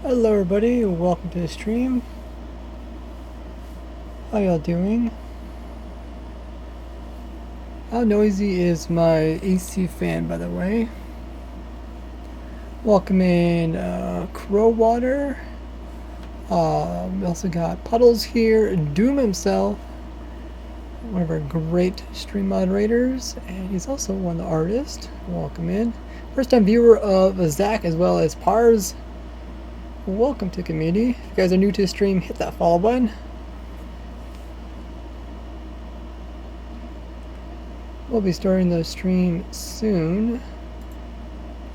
Hello everybody, welcome to the stream. How y'all doing? How noisy is my AC fan, by the way? Welcome in Crowwater. We also got Puddles here, Doom himself, one of our great stream moderators, and he's also one of the artists. Welcome in. First time viewer of Zach as well as Pars. Welcome to community. If you guys are new to the stream, hit that follow button. We'll be starting the stream soon.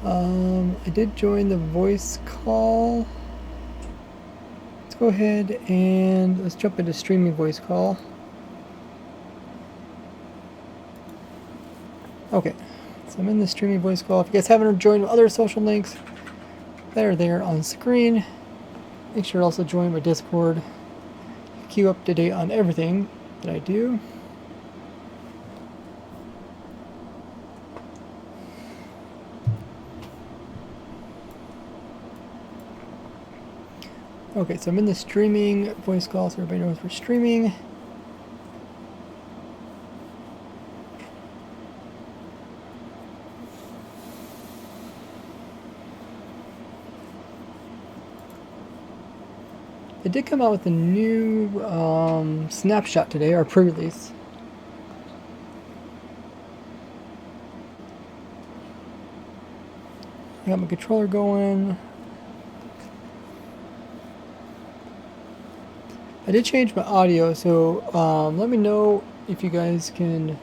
I did join the voice call. Let's go ahead and let's jump into streaming voice call. Okay, so I'm in the streaming voice call. If you guys haven't joined other social links, they're there on screen. Make sure to also join my Discord. Keep up to date on everything that I do. Okay, so I'm in the streaming voice call, so everybody knows we're streaming. They did come out with a new snapshot today, or pre-release. I got my controller going. I did change my audio, so let me know if you guys can,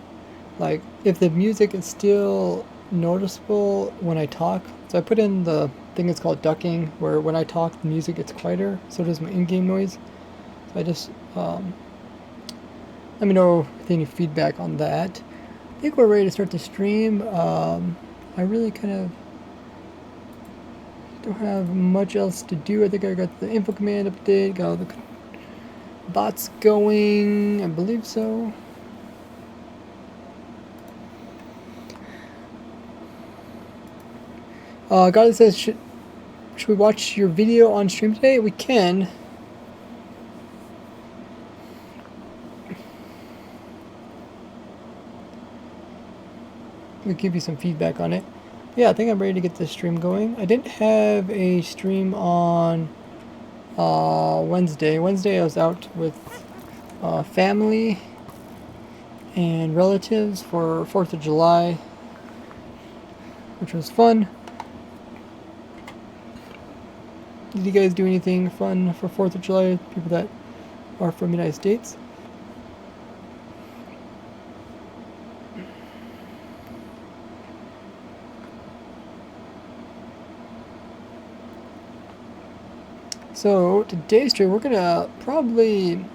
like, if the music is still noticeable when I talk. So I put in the thing that's called ducking, where when I talk the music gets quieter, so does my in-game noise. So I just, let me know if any feedback on that. I think we're ready to start the stream. I really kind of don't have much else to do. I think I got the info command update, got all the bots going, I believe so. Godly says, should we watch your video on stream today? We can. We'll give you some feedback on it. Yeah, I think I'm ready to get this stream going. I didn't have a stream on Wednesday. Wednesday I was out with family and relatives for 4th of July, which was fun. Did you guys do anything fun for 4th of July, people that are from the United States? So today's stream, we're gonna probably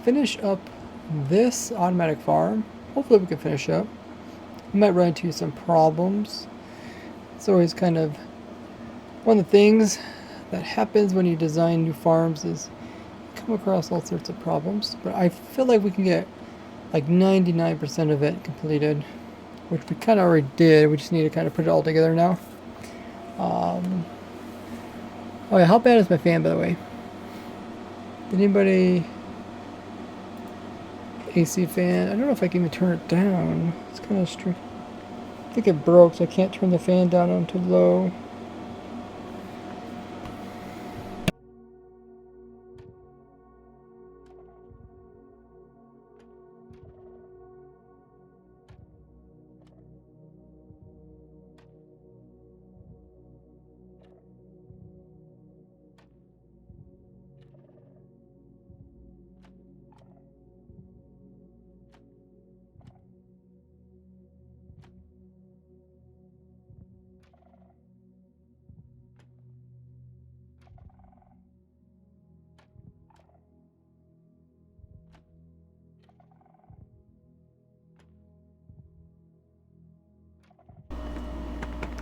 finish up this automatic farm. Hopefully we can finish up. We might run into some problems. It's always kind of one of the things that happens when you design new farms is you come across all sorts of problems. But I feel like we can get like 99% of it completed, which we kind of already did. We just need to kind of put it all together now. Oh yeah, how bad is my fan, by the way? Did anybody... AC fan? I don't know if I can even turn it down. It's kind of strange. I think it broke, so I can't turn the fan down onto low.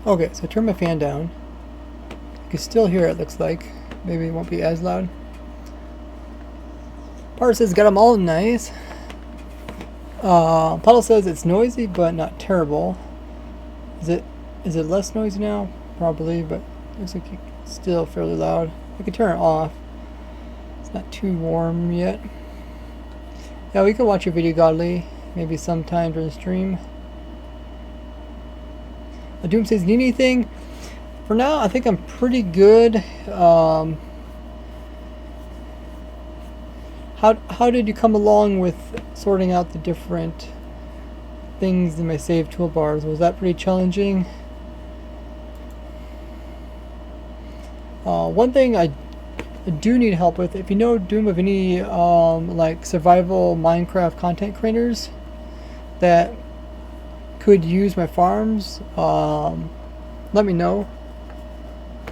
Okay, so I turned my fan down. You can still hear it, looks like. Maybe it won't be as loud. Part says got them all nice. Puddle says it's noisy but not terrible. Is it less noisy now? Probably, but it looks like it's still fairly loud. I can turn it off. It's not too warm yet. Yeah, we can watch your video, Godly, maybe sometime during the stream. Doom says, need anything? For now, I think I'm pretty good. How did you come along with sorting out the different things in my save toolbars? Was that pretty challenging? One thing I do need help with, if you know Doom of any like survival Minecraft content creators that could use my farms, let me know.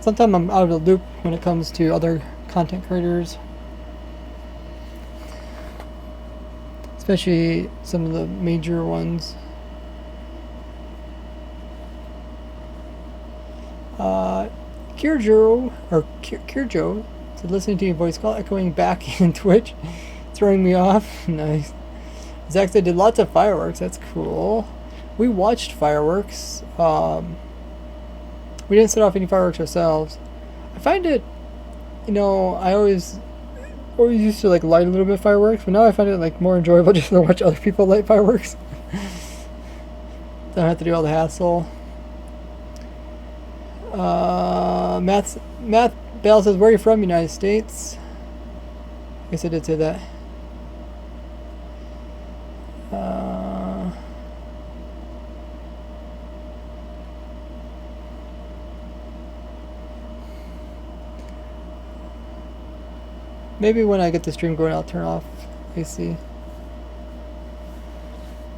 Sometimes I'm out of the loop when it comes to other content creators, especially some of the major ones. Kirjo said, listening to your voice call echoing back in Twitch, throwing me off. Nice. Zach said, did lots of fireworks. That's cool. We watched fireworks. We didn't set off any fireworks ourselves. I find it, you know, I always used to like light a little bit of fireworks, but now I find it like more enjoyable just to watch other people light fireworks. Don't have to do all the hassle. Math Bell says, where are you from? United States. I guess I did say that. Maybe when I get the stream going, I'll turn off AC.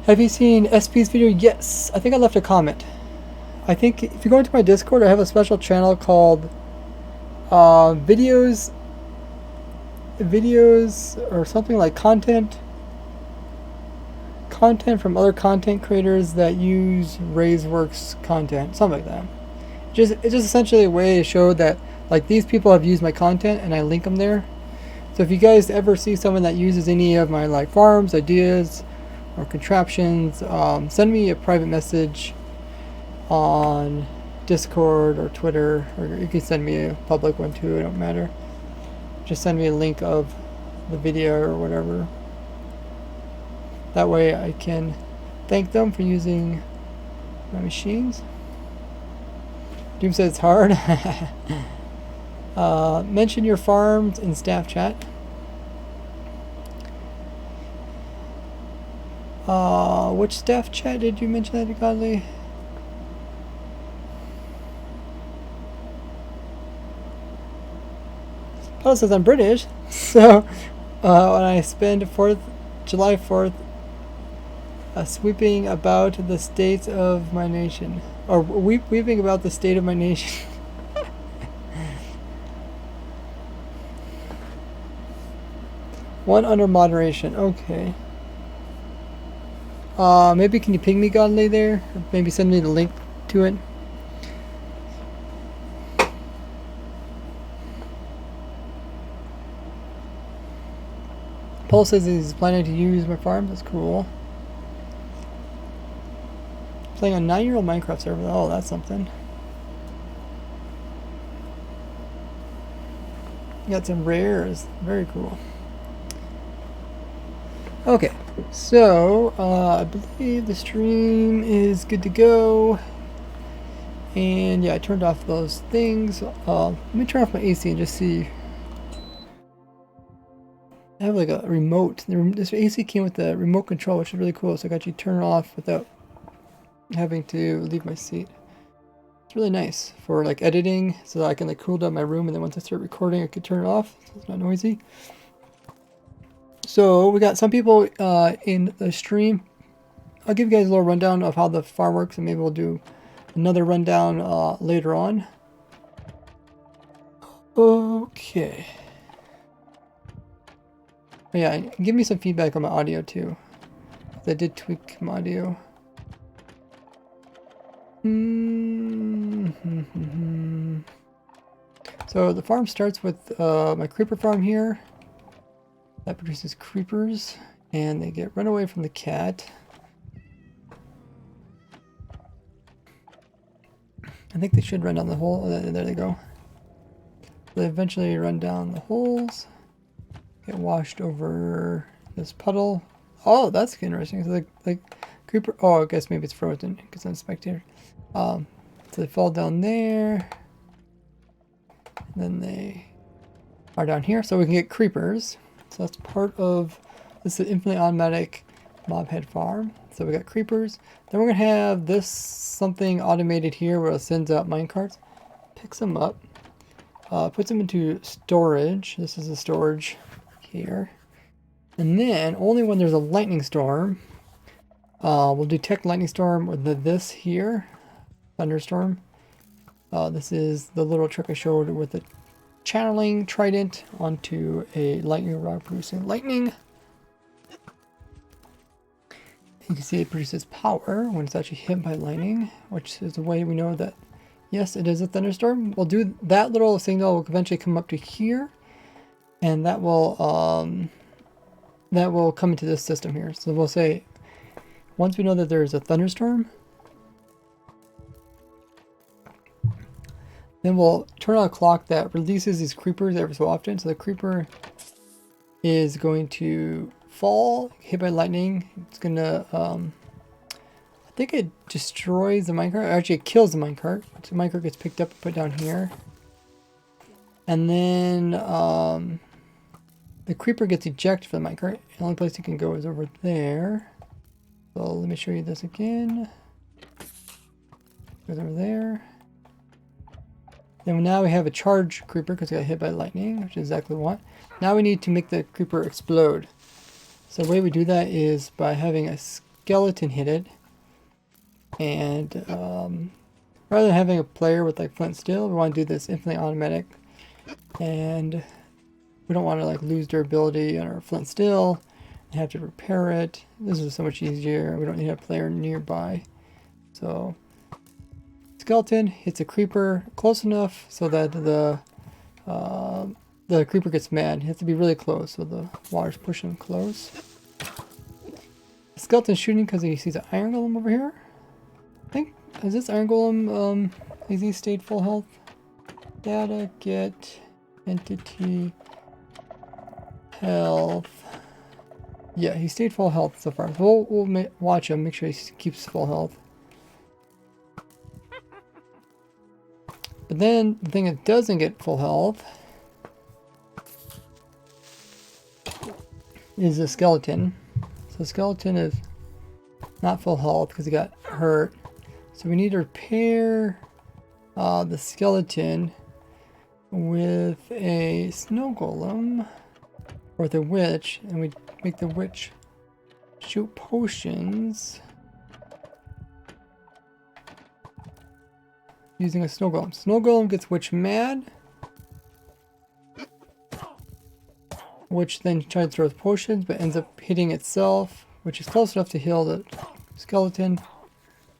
Have you seen SP's video? Yes, I think I left a comment. I think if you go into my Discord, I have a special channel called videos or something like content from other content creators that use RaiseWorks content, something like that. It's just essentially a way to show that like these people have used my content and I link them there. So if you guys ever see someone that uses any of my like farms, ideas, or contraptions, send me a private message on Discord or Twitter, or you can send me a public one too, it don't matter. Just send me a link of the video or whatever. That way I can thank them for using my machines. Doom says it's hard. Mention your farms in staff chat. Which staff chat did you mention that, Godly? Paul says I'm British, so when I spend July 4th sweeping about the state of my nation, or weeping about the state of my nation. One under moderation, okay. Maybe can you ping me, Godly, there? Or maybe send me the link to it. Paul says he's planning to use my farms. That's cool. Playing on 9-year-old Minecraft server. Oh, that's something. Got some rares. Very cool. Okay, so I believe the stream is good to go. And yeah, I turned off those things. Let me turn off my AC and just see. I have like a remote. This AC came with a remote control, which is really cool. So I got you turn it off without having to leave my seat. It's really nice for like editing, so that I can like cool down my room, and then once I start recording, I can turn it off so it's not noisy. So we got some people in the stream. I'll give you guys a little rundown of how the farm works, and maybe we'll do another rundown later on. Okay. Oh, yeah, give me some feedback on my audio too. I did tweak my audio. So the farm starts with my creeper farm here. That produces creepers, and they get run away from the cat. I think they should run down the hole. Oh, there they go. They eventually run down the holes. Get washed over this puddle. Oh, that's interesting. So like creeper. Oh, I guess maybe it's frozen because I'm a spectator. So they fall down there. And then they are down here, so we can get creepers. So that's part of this is infinitely automatic mob head farm. So we got creepers. Then we're gonna have this something automated here where it sends out minecarts, picks them up, puts them into storage. This is the storage here. And then only when there's a lightning storm, we'll detect lightning storm with this here, thunderstorm. This is the little trick I showed with the channeling trident onto a lightning rod producing lightning. You can see it produces power when it's actually hit by lightning, which is the way we know that yes, it is a thunderstorm. We'll do that little signal will eventually come up to here, and that will come into this system here. So we'll say once we know that there is a thunderstorm, then we'll turn on a clock that releases these creepers every so often. So the creeper is going to fall, hit by lightning. It's gonna, I think it destroys the minecart. Actually, it kills the minecart. So the minecart gets picked up and put down here. And then the creeper gets ejected from the minecart. The only place it can go is over there. So let me show you this again. Goes over there. Then now we have a charge creeper because it got hit by lightning, which is exactly what we want. Now we need to make the creeper explode. So the way we do that is by having a skeleton hit it. And rather than having a player with like flint steel, we want to do this infinitely automatic. And we don't want to like lose durability on our flint steel and have to repair it. This is so much easier. We don't need a player nearby. So skeleton hits a creeper close enough so that the creeper gets mad. It has to be really close so the water's pushing close. The skeleton's shooting because he sees an iron golem over here. I think, is this iron golem, is he stayed full health? Data, get, entity, health. Yeah, he stayed full health so far. So we'll watch him, make sure he keeps full health. But then the thing that doesn't get full health is the skeleton. So the skeleton is not full health because he got hurt. So we need to repair the skeleton with a snow golem or with a witch, and we make the witch shoot potions using a snow golem. Snow golem gets witch mad, which then tries to throw potions but ends up hitting itself, which is close enough to heal the skeleton.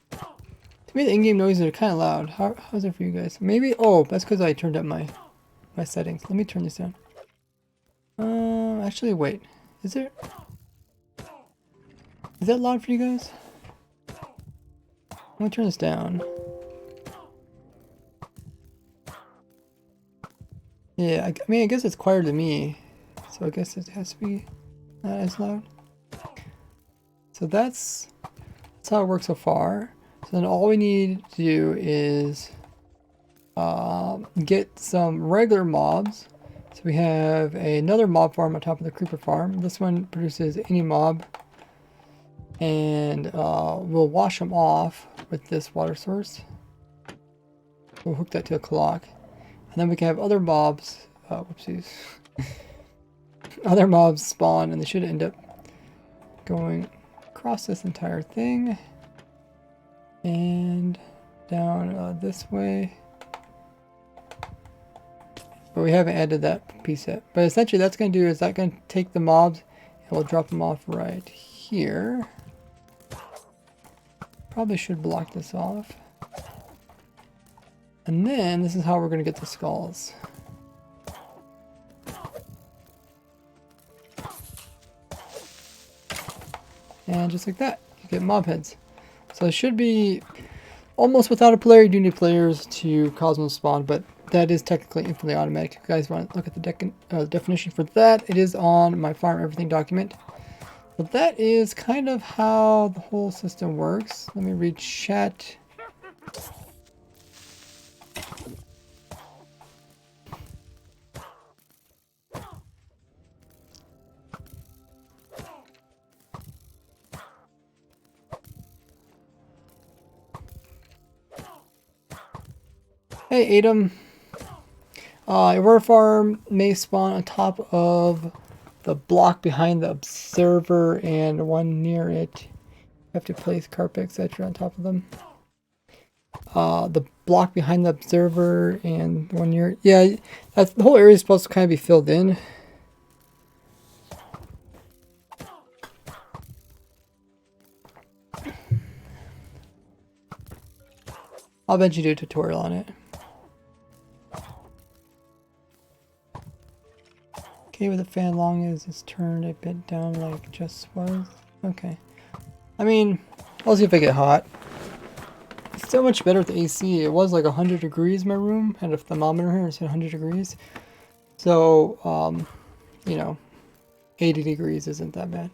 To me, the in-game noises are kind of loud. How's it for you guys? Maybe, oh, that's because I turned up my settings. Let me turn this down. Actually, wait. Is that loud for you guys? I'm gonna turn this down. Yeah, I mean, I guess it's quieter to me, so I guess it has to be not as loud. So that's how it works so far. So then all we need to do is get some regular mobs. So we have another mob farm on top of the creeper farm. This one produces any mob, and we'll wash them off with this water source. We'll hook that to a clock, and then we can have other mobs. Whoopsies. Other mobs spawn, and they should end up going across this entire thing and down this way. But we haven't added that piece yet. But essentially that's going to do is that going to take the mobs and we'll drop them off right here. Probably should block this off. And then this is how we're going to get the skulls. And just like that, you get mob heads. So it should be almost without a player. You do need players to cause them to spawn, but that is technically infinitely automatic. If you guys want to look at the definition for that, it is on my farm everything document. But that is kind of how the whole system works. Let me read chat. Hey Adam, a rare farm may spawn on top of the block behind the observer and one near it. You have to place carpet, etc. on top of them. The block behind the observer and one near it. Yeah, the whole area is supposed to kind of be filled in. I'll eventually do a tutorial on it. Okay, with the fan long as it's turned a bit down like just was. Okay. I mean, I'll see if I get hot. It's so much better with the AC. It was like 100 degrees in my room. Had a thermometer here, it's 100 degrees. So, you know, 80 degrees isn't that bad.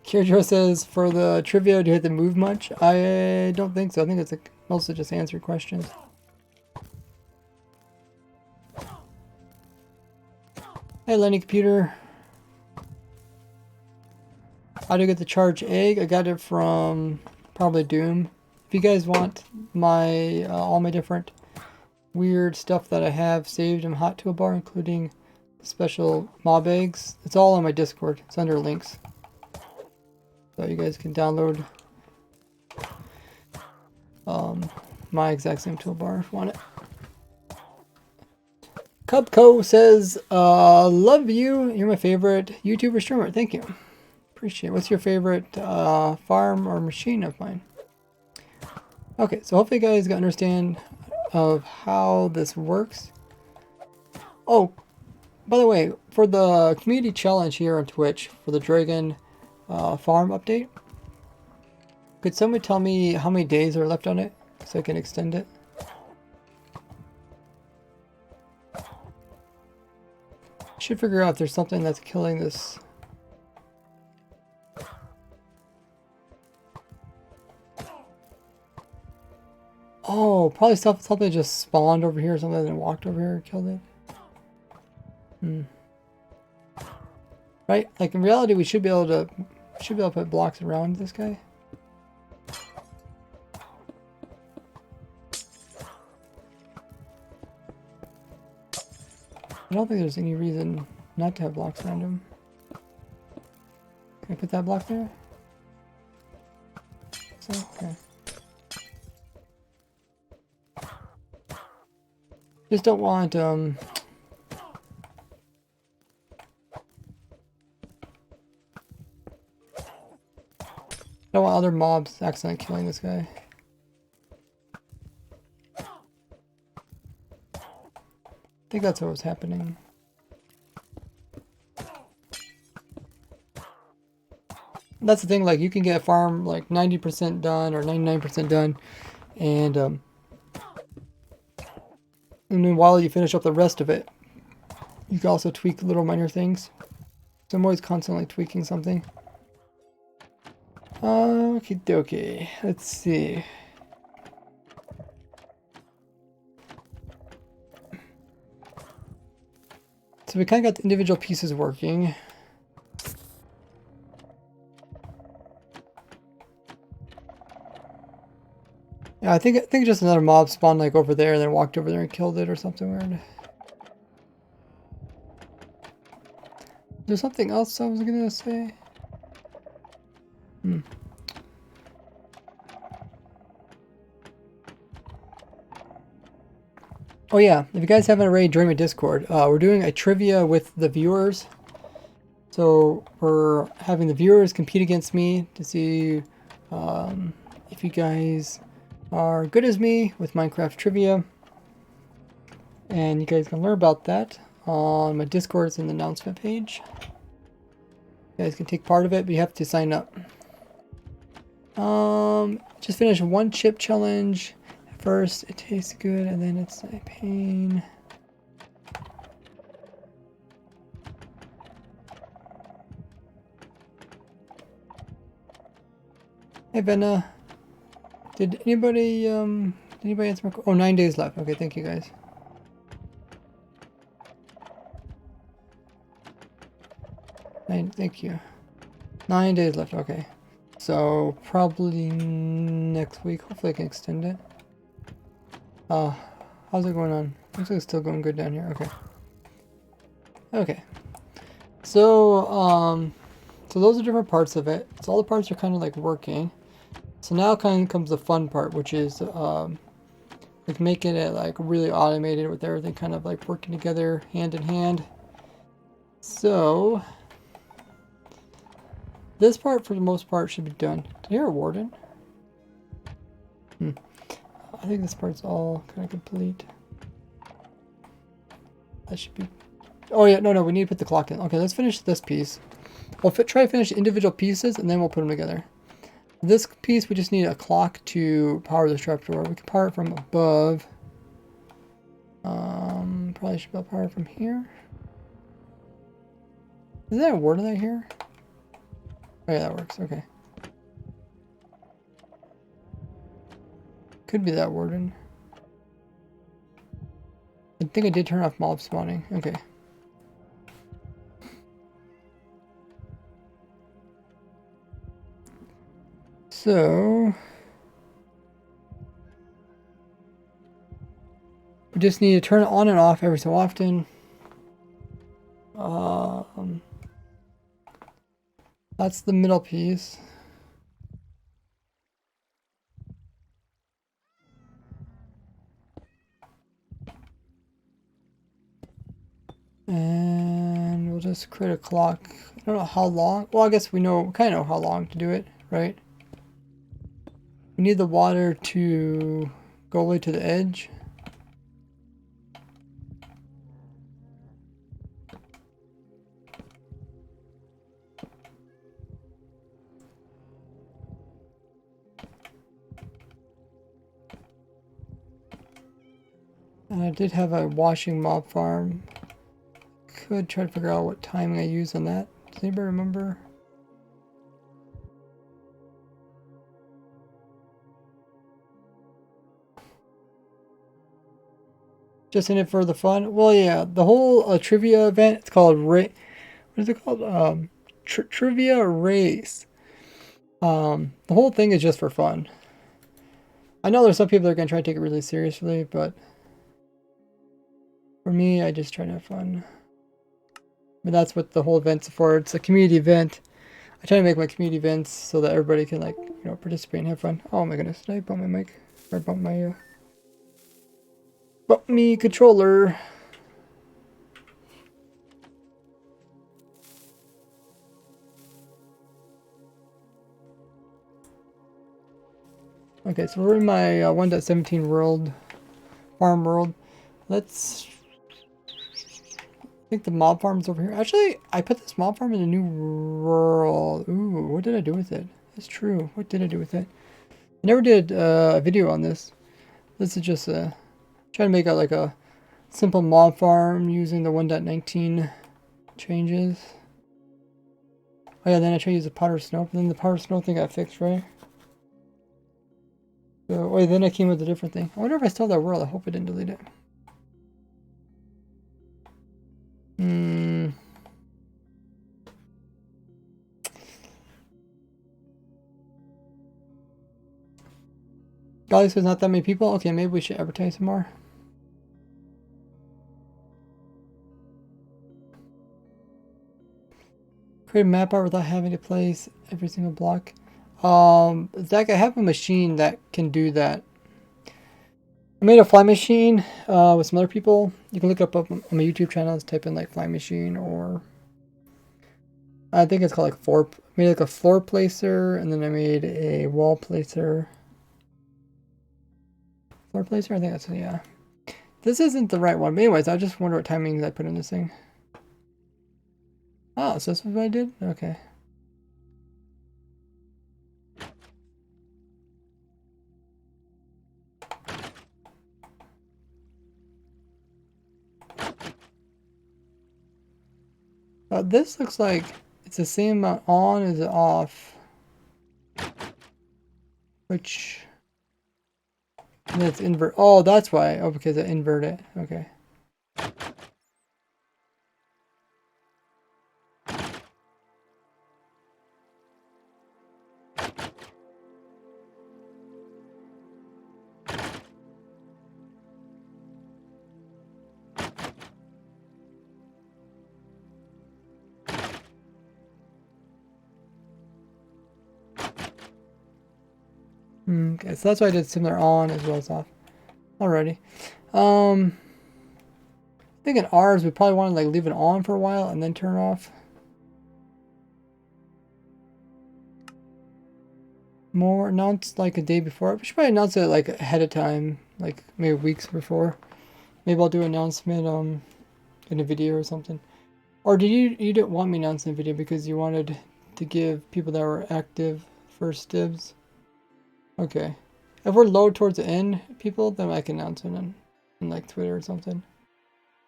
Kirajo says, for the trivia, do you have to move much? I don't think so. I think it's mostly just answer questions. Hey Lenny Computer. How to get the charged egg? I got it from probably Doom. If you guys want my all my different weird stuff that I have saved in Hot Toolbar, including special mob eggs, it's all on my Discord. It's under links. So you guys can download my exact same toolbar if you want it. Cubco says, love you. You're my favorite YouTuber streamer. Thank you. Appreciate it. What's your favorite farm or machine of mine? Okay, so hopefully you guys understand of how this works. Oh, by the way, for the community challenge here on Twitch for the Dragon farm update, could somebody tell me how many days are left on it so I can extend it? I should figure out if there's something that's killing this. Oh, probably something just spawned over here or something and walked over here and killed it. Right? Like in reality we should be able to put blocks around this guy. I don't think there's any reason not to have blocks around him. Can I put that block there? So, okay. Just don't want, I don't want other mobs accidentally killing this guy. I think that's what was happening. That's the thing, like you can get a farm like 90% done or 99% done, and then while you finish up the rest of it, you can also tweak little minor things. So I'm always constantly tweaking something. Okie dokie. Let's see. So we kind of got the individual pieces working. Yeah, I think just another mob spawned like over there and then walked over there and killed it or something weird. There's something else I was gonna say. Oh yeah, if you guys haven't already joined my Discord, we're doing a trivia with the viewers. So we're having the viewers compete against me to see if you guys are good as me with Minecraft trivia. And you guys can learn about that on my Discord. It's in the announcement page. You guys can take part of it, but you have to sign up. Just finished one chip challenge. At first it tastes good and then it's a pain. Hey Venna. Did anybody answer my call? Oh, 9 days left. Okay, thank you guys. Thank you. 9 days left, okay. So probably next week. Hopefully I can extend it. How's it going on? Looks like it's still going good down here. Okay. Okay. So so those are different parts of it. So all the parts are kind of like working. So now kind of comes the fun part, which is like making it like really automated with everything kind of like working together hand in hand. So this part for the most part should be done. Did I hear a warden? I think this part's all kind of complete. That should be... Oh yeah, no, we need to put the clock in. Okay, let's finish this piece. We'll try to finish individual pieces and then we'll put them together. This piece, we just need a clock to power this trapdoor. We can power it from above. Probably should be able to power it from here. Is there a warden right here? Oh yeah, that works. Okay. Could be that warden. I think I did turn off mob spawning. Okay. So we just need to turn it on and off every so often. That's the middle piece. And we'll just create a clock. I don't know how long. Well, I guess we kind of know how long to do it, right? We need the water to go all the way to the edge. And I did have a washing mob farm. Could try to figure out what timing I use on that. Does anybody remember? Just in it for the fun? Well, yeah, the whole trivia event, it's called what is it called? Trivia race. The whole thing is just for fun. I know there's some people that are going to try to take it really seriously, but for me, I just try to have fun. But that's what the whole event's for. It's a community event. I try to make my community events so that everybody can, like, you know, participate and have fun. Oh my goodness, did I bump my mic? Or bump my, bump me controller. Okay, so we're in my 1.17 world, farm world. Let's, I think the mob farm's over here. Actually, I put this mob farm in a new world. Ooh, what did I do with it? That's true. What did I do with it? I never did a video on this. This is just trying to make like a simple mob farm using the 1.19 changes. Oh yeah, then I tried to use the powder snow, but then the powder snow thing got fixed, right? So, wait, then I came with a different thing. I wonder if I still have that world. I hope I didn't delete it. Golly, there's not that many people? Okay, maybe we should advertise some more. Create a map art without having to place every single block. Zach, I have a machine that can do that. I made a fly machine with some other people. You can look up on my YouTube channel. Just type in like fly machine, or I think it's called like I made like a floor placer, and then I made a wall placer. Floor placer, I think that's, yeah. This isn't the right one, but anyways, I just wonder what timings I put in this thing. Oh, so this is what I did? Okay. This looks like it's the same amount on as off. Which... And it's invert. Oh, that's why. Oh, because I invert it. Okay. Okay, so that's why I did similar on as well as off. Alrighty. I think in ours we probably want to like leave it on for a while and then turn it off. More announce like a day before. We should probably announce it like ahead of time, like maybe weeks before. Maybe I'll do an announcement in a video or something. Or did you didn't want me announcing a video because you wanted to give people that were active first dibs? Okay. If we're low towards the end, people, then I can announce it in like Twitter or something.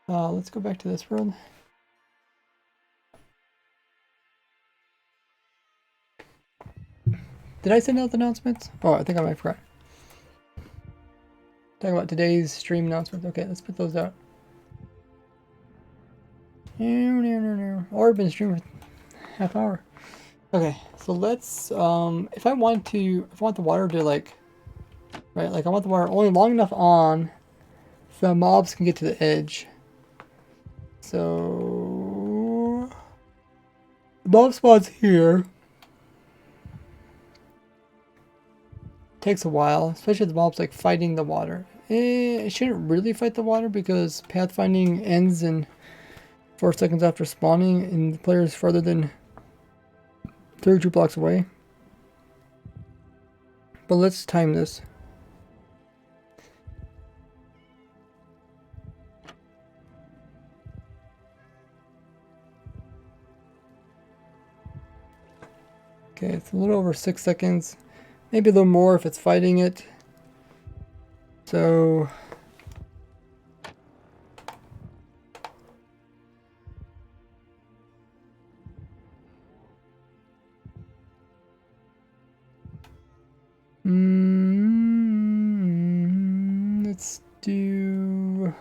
Let's go back to this world. Did I send out the announcements? Oh, I think I might have forgot. Talking about today's stream announcements. Okay, let's put those out. Or I've been streaming for half hour. Okay, so let's if I want the water to like, right, like I want the water only long enough on so the mobs can get to the edge. So the mob spawn's here. Takes a while, especially if the mob's like fighting the water. It shouldn't really fight the water because pathfinding ends in 4 seconds after spawning and the player is farther than 32 blocks away. But let's time this. Okay, it's a little over 6 seconds. Maybe a little more if it's fighting it. So let's do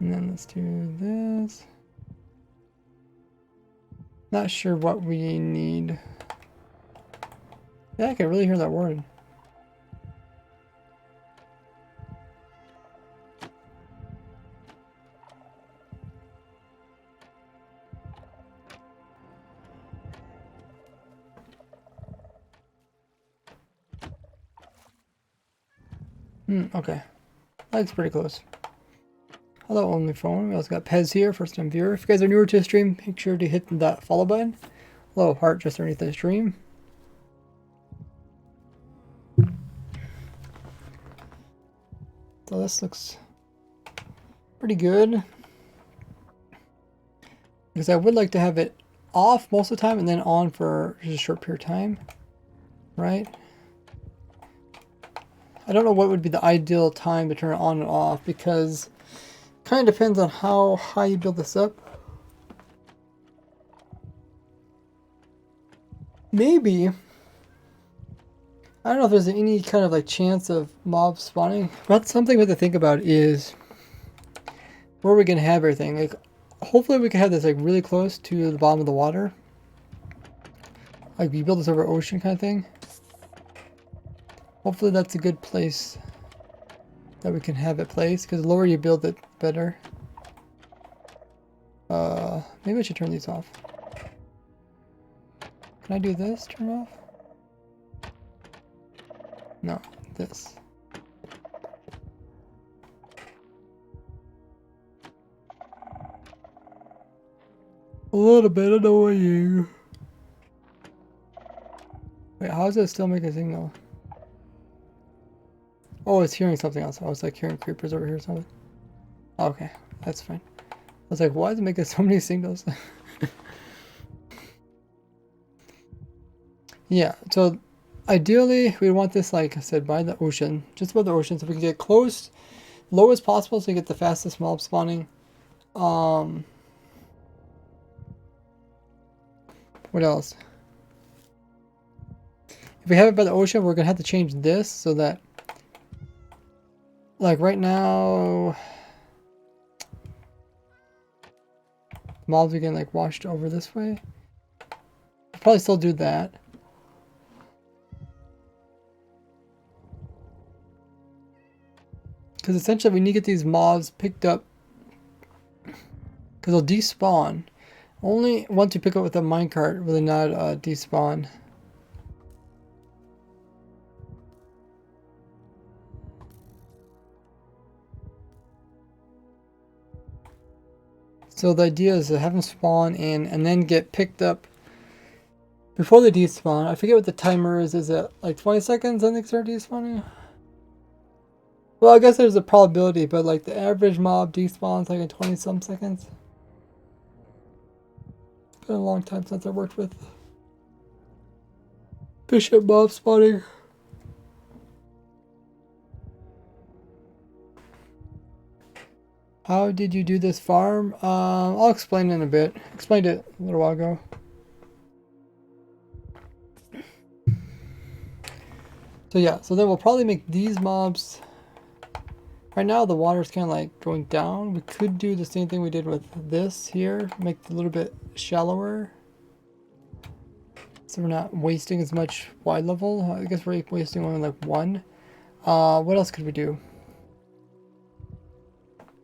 and then let's do this. Not sure what we need. Yeah, I can really hear that word. Okay. That's pretty close. Hello, only phone. We also got Pez here, first time viewer. If you guys are newer to the stream, make sure to hit that follow button. Hello, heart just underneath the stream. So this looks pretty good. Because I would like to have it off most of the time and then on for just a short period of time. Right? I don't know what would be the ideal time to turn it on and off because it kind of depends on how high you build this up. Maybe, I don't know if there's any kind of like chance of mob spawning, but something we have to think about is where we're going to have everything. Like, hopefully we can have this like really close to the bottom of the water. Like we build this over ocean kind of thing. Hopefully that's a good place that we can have it placed, because the lower you build it, better. Maybe I should turn these off. Can I do this? Turn off? No, this. A little bit annoying. Wait, how does it still make a signal? Oh, it's hearing something else. I was like hearing creepers over here or something. Okay, that's fine. I was like, why is it making so many signals? Yeah, so ideally we want this, like I said, by the ocean, just above the ocean, so we can get close, low as possible, so we get the fastest mob spawning. What else? If we have it by the ocean, we're gonna have to change this so that, like right now, mobs are getting like washed over this way. I'll probably still do that. Because essentially we need to get these mobs picked up, because they'll despawn. Only once you pick up with a minecart will they not despawn. So the idea is to have them spawn in and then get picked up before they despawn. I forget what the timer is. Is it like 20 seconds then they start despawning? Well, I guess there's a probability, but like the average mob despawns like in 20 some seconds. It's been a long time since I worked with bishop mob spawning. How did you do this farm? I'll explain in a bit. Explained it a little while ago. So yeah, so then we'll probably make these mobs. Right now the water's kind of like going down. We could do the same thing we did with this here, make it a little bit shallower. So we're not wasting as much wide level. I guess we're wasting only like one. What else could we do?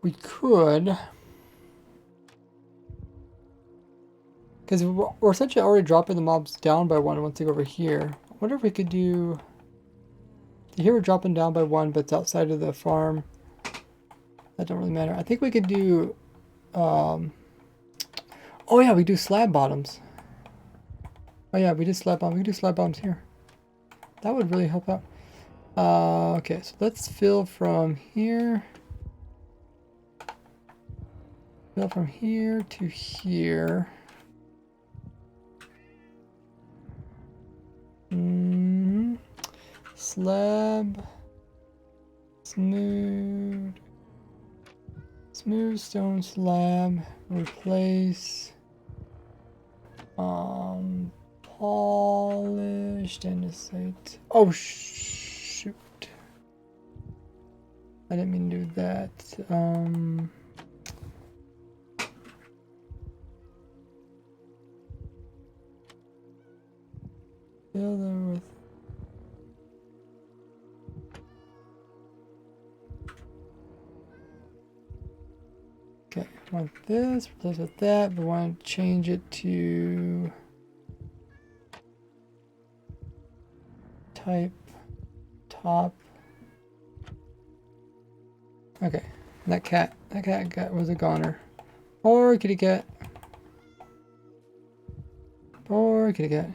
We could, because we're essentially already dropping the mobs down by one once they go over here. I wonder if we could do, here we're dropping down by one, but it's outside of the farm. That don't really matter. I think we could do, oh yeah, we do slab bottoms. Oh yeah, we did slab bottoms. We can do slab bottoms here. That would really help out. Okay, so let's fill from here. Fill from here to here. Slab. Smooth. Smooth stone slab. Replace. Polished andesite. Oh shoot. I didn't mean to do that. Fill them with. Okay, I want this, replace with that, but I want to change it to type top. Okay, that cat was a goner. Or kitty cat. Or kitty cat.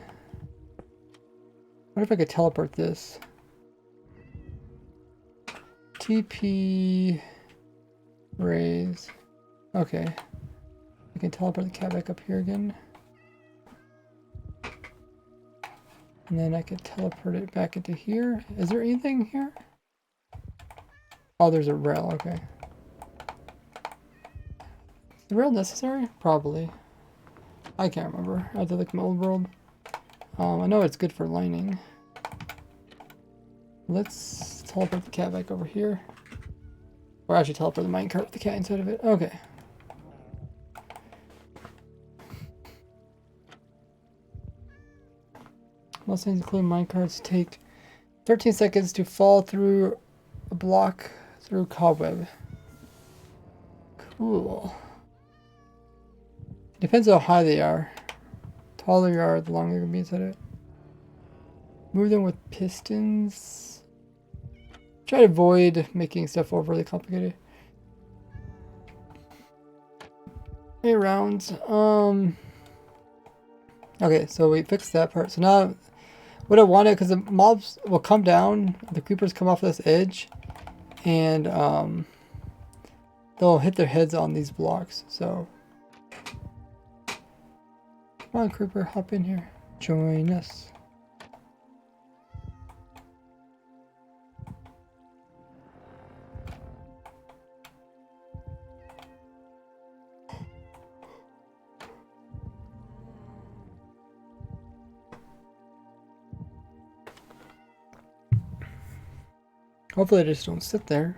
What if I could teleport this? TP raise. Okay. I can teleport the cat back up here again. And then I can teleport it back into here. Is there anything here? Oh, there's a rail. Okay. Is the rail necessary? Probably. I can't remember. I have to look at my old world. I know it's good for lining. Let's teleport the cat back over here. Or actually teleport the minecart with the cat inside of it. Okay. Most things, including minecarts, take 13 seconds to fall through a block through cobweb. Cool. Depends how high they are. The taller you are, the longer you're going to be inside of it. Move them with pistons. Try to avoid making stuff overly complicated. 8 rounds. Okay, so we fixed that part. So now, what I wanted, because the mobs will come down, the creepers come off this edge, and they'll hit their heads on these blocks. So, come on, creeper, hop in here. Join us. Hopefully they just don't sit there.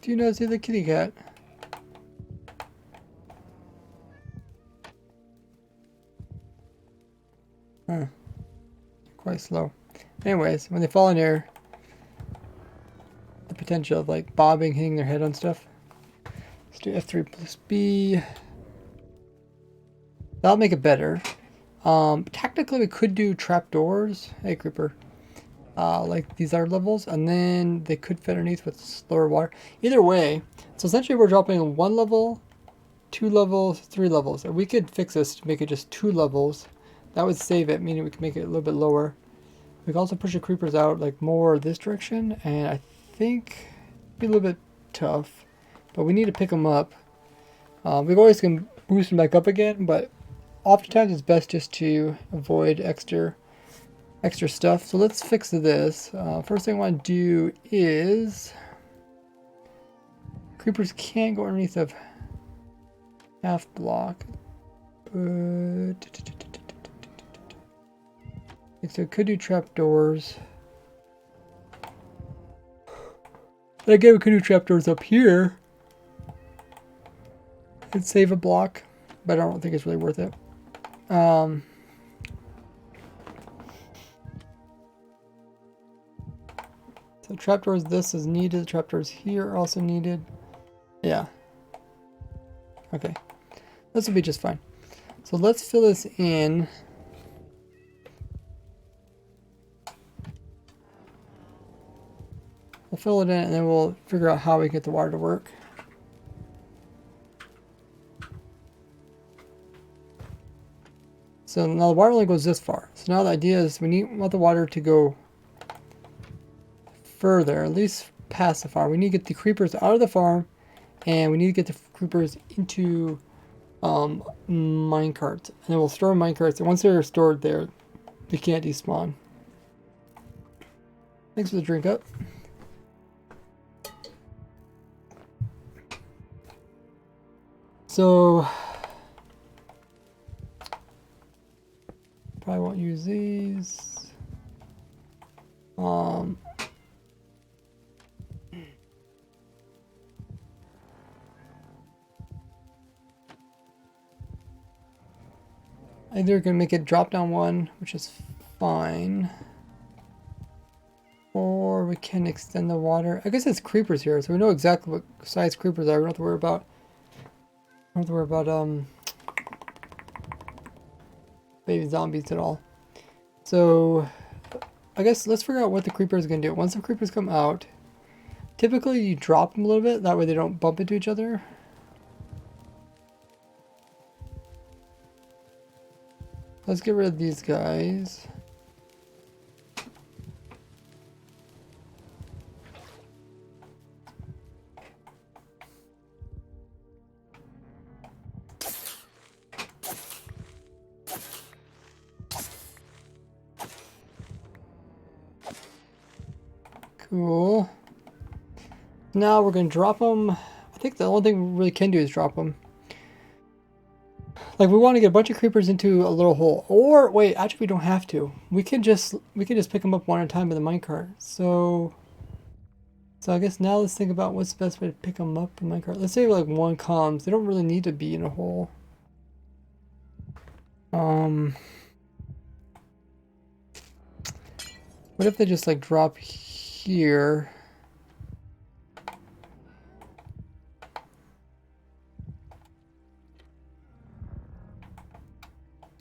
Do you not see the kitty cat? Huh. Quite slow. Anyways, when they fall in here, the potential of like bobbing, hitting their head on stuff. Let's do F3 plus B. That'll make it better. Technically we could do trapdoors. Hey creeper. Like these are levels, and then they could fit underneath with slower water. Either way, so essentially we're dropping 1 level, 2 levels, 3 levels. And we could fix this to make it just 2 levels. That would save it, meaning we can make it a little bit lower. We can also push the creepers out like more this direction, and I think it'd be a little bit tough, but we need to pick them up. We always can boost them back up again, but oftentimes it's best just to avoid extra stuff. So let's fix this. First thing I want to do is creepers can't go underneath of half block. So it could do trapdoors. Again, we could do trapdoors up here. And save a block, but I don't think it's really worth it. So trapdoors, this is needed. Trapdoors here are also needed. Yeah. Okay. This will be just fine. So let's fill this in. We'll fill it in and then we'll figure out how we get the water to work. So now the water only goes this far. So now the idea is we want the water to go further, at least past the farm. We need to get the creepers out of the farm, and we need to get the creepers into minecarts. And then we'll store minecarts, and once they're stored there, they can't despawn. Thanks for the drink up. So probably won't use these. Either gonna make it drop down one, which is fine, or we can extend the water. I guess it's creepers here, so we know exactly what size creepers are. We don't have to worry about. We don't have to worry about baby zombies at all. So I guess let's figure out what the creeper is gonna do. Once the creepers come out, typically you drop them a little bit. That way they don't bump into each other. Let's get rid of these guys. Cool. Now we're going to drop them. I think the only thing we really can do is drop them. Like, we want to get a bunch of creepers into a little hole. Or, wait, actually we don't have to. We can just pick them up one at a time with a minecart. So I guess now let's think about what's the best way to pick them up in minecart. Let's say like one comes. They don't really need to be in a hole. What if they just like drop here?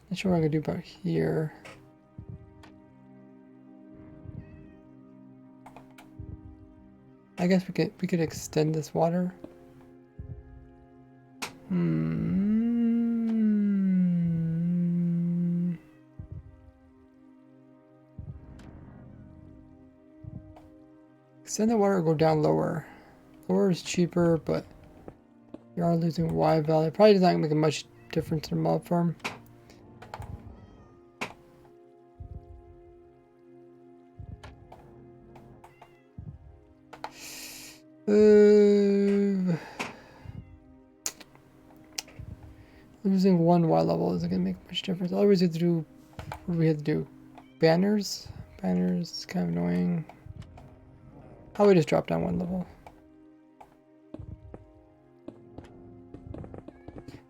Not sure what I'm gonna do about here. I guess we could extend this water. Extend the water or go down lower. Lower is cheaper, but you are losing Y value. Probably does not make a much difference in a mob farm. Losing one Y level isn't gonna make much difference. Otherwise, we have to do what we have to do. Banners. Banners is kind of annoying. How about we just drop down one level?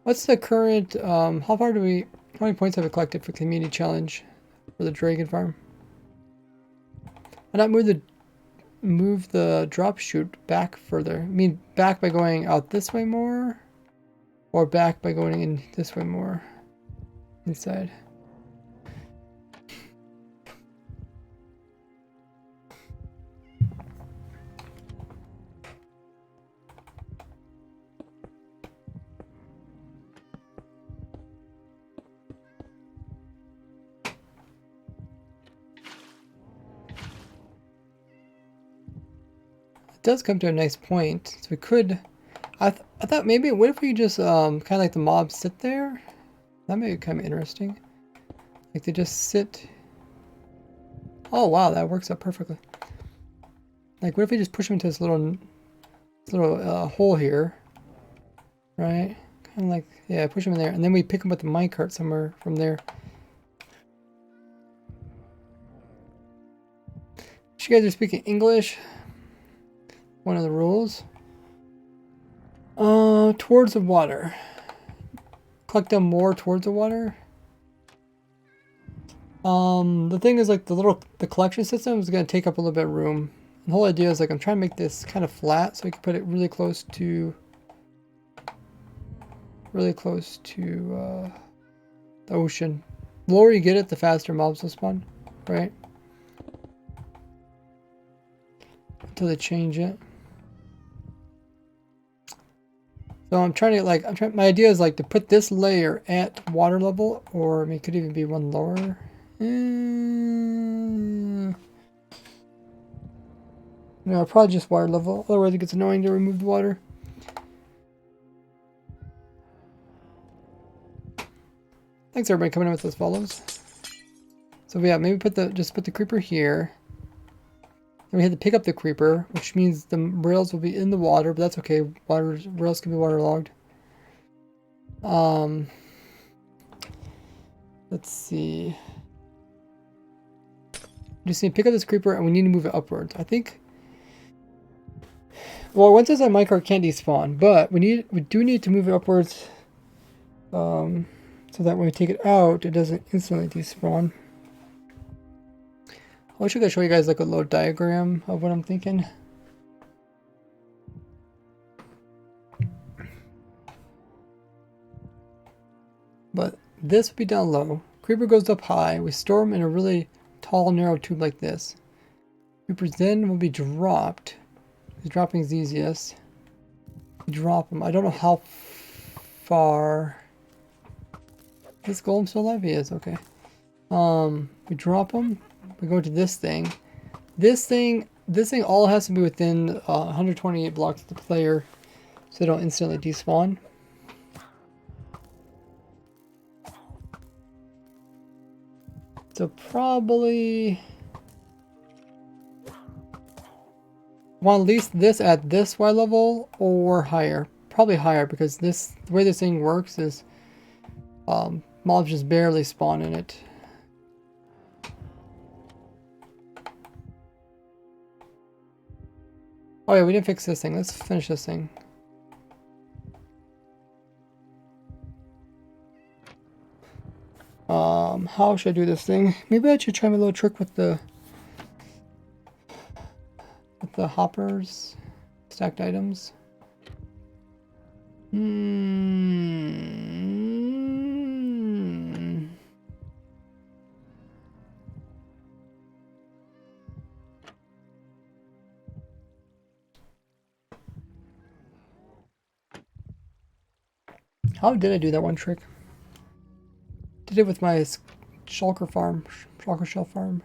What's the current? How many points have we collected for community challenge for the dragon farm? Why not move the drop chute back further? I mean, back by going out this way more, or back by going in this way more, inside. Does come to a nice point, so we could. I thought maybe what if we just kind of like the mobs sit there? That may be kind of interesting. Like they just sit. Oh wow, that works out perfectly. Like what if we just push them into this little hole here, right? And like, yeah, push them in there. And then we pick them with the minecart somewhere from there. You guys are speaking English. One of the rules. Towards the water. Collect them more towards the water. The thing is like the collection system is going to take up a little bit of room. The whole idea is like I'm trying to make this kind of flat so we can put it really close to the ocean. The lower you get it, the faster mobs will spawn, right? Until they change it. So I'm trying to my idea is like to put this layer at water level, or I mean, it could even be one lower. No, probably just water level. Otherwise it gets annoying to remove the water. Thanks everybody coming in with those follows. So yeah, maybe just put the creeper here. Then we had to pick up the creeper, which means the rails will be in the water, but that's okay. Rails can be waterlogged. Let's see. We just need to pick up this creeper and we need to move it upwards. I think. Well, once it's on minecart can't despawn, but we do need to move it upwards. So that when we take it out, it doesn't instantly despawn. I wish I could show you guys like a little diagram of what I'm thinking. But this would be down low. Creeper goes up high. We store them in a really tall, narrow tube like this. Creepers then will be dropped. Dropping is easiest. We drop them. I don't know how far. Is this golem still alive? He is. Okay. We drop them. We go to this thing. This thing all has to be within 128 blocks of the player, so they don't instantly despawn. So probably want at least this at this Y level or higher. Probably higher because the way this thing works is mobs just barely spawn in it. Oh yeah, we didn't fix this thing. Let's finish this thing. How should I do this thing? Maybe I should try my little trick with the hoppers, stacked items. How did I do that one trick? Did it with my shulker shell farm.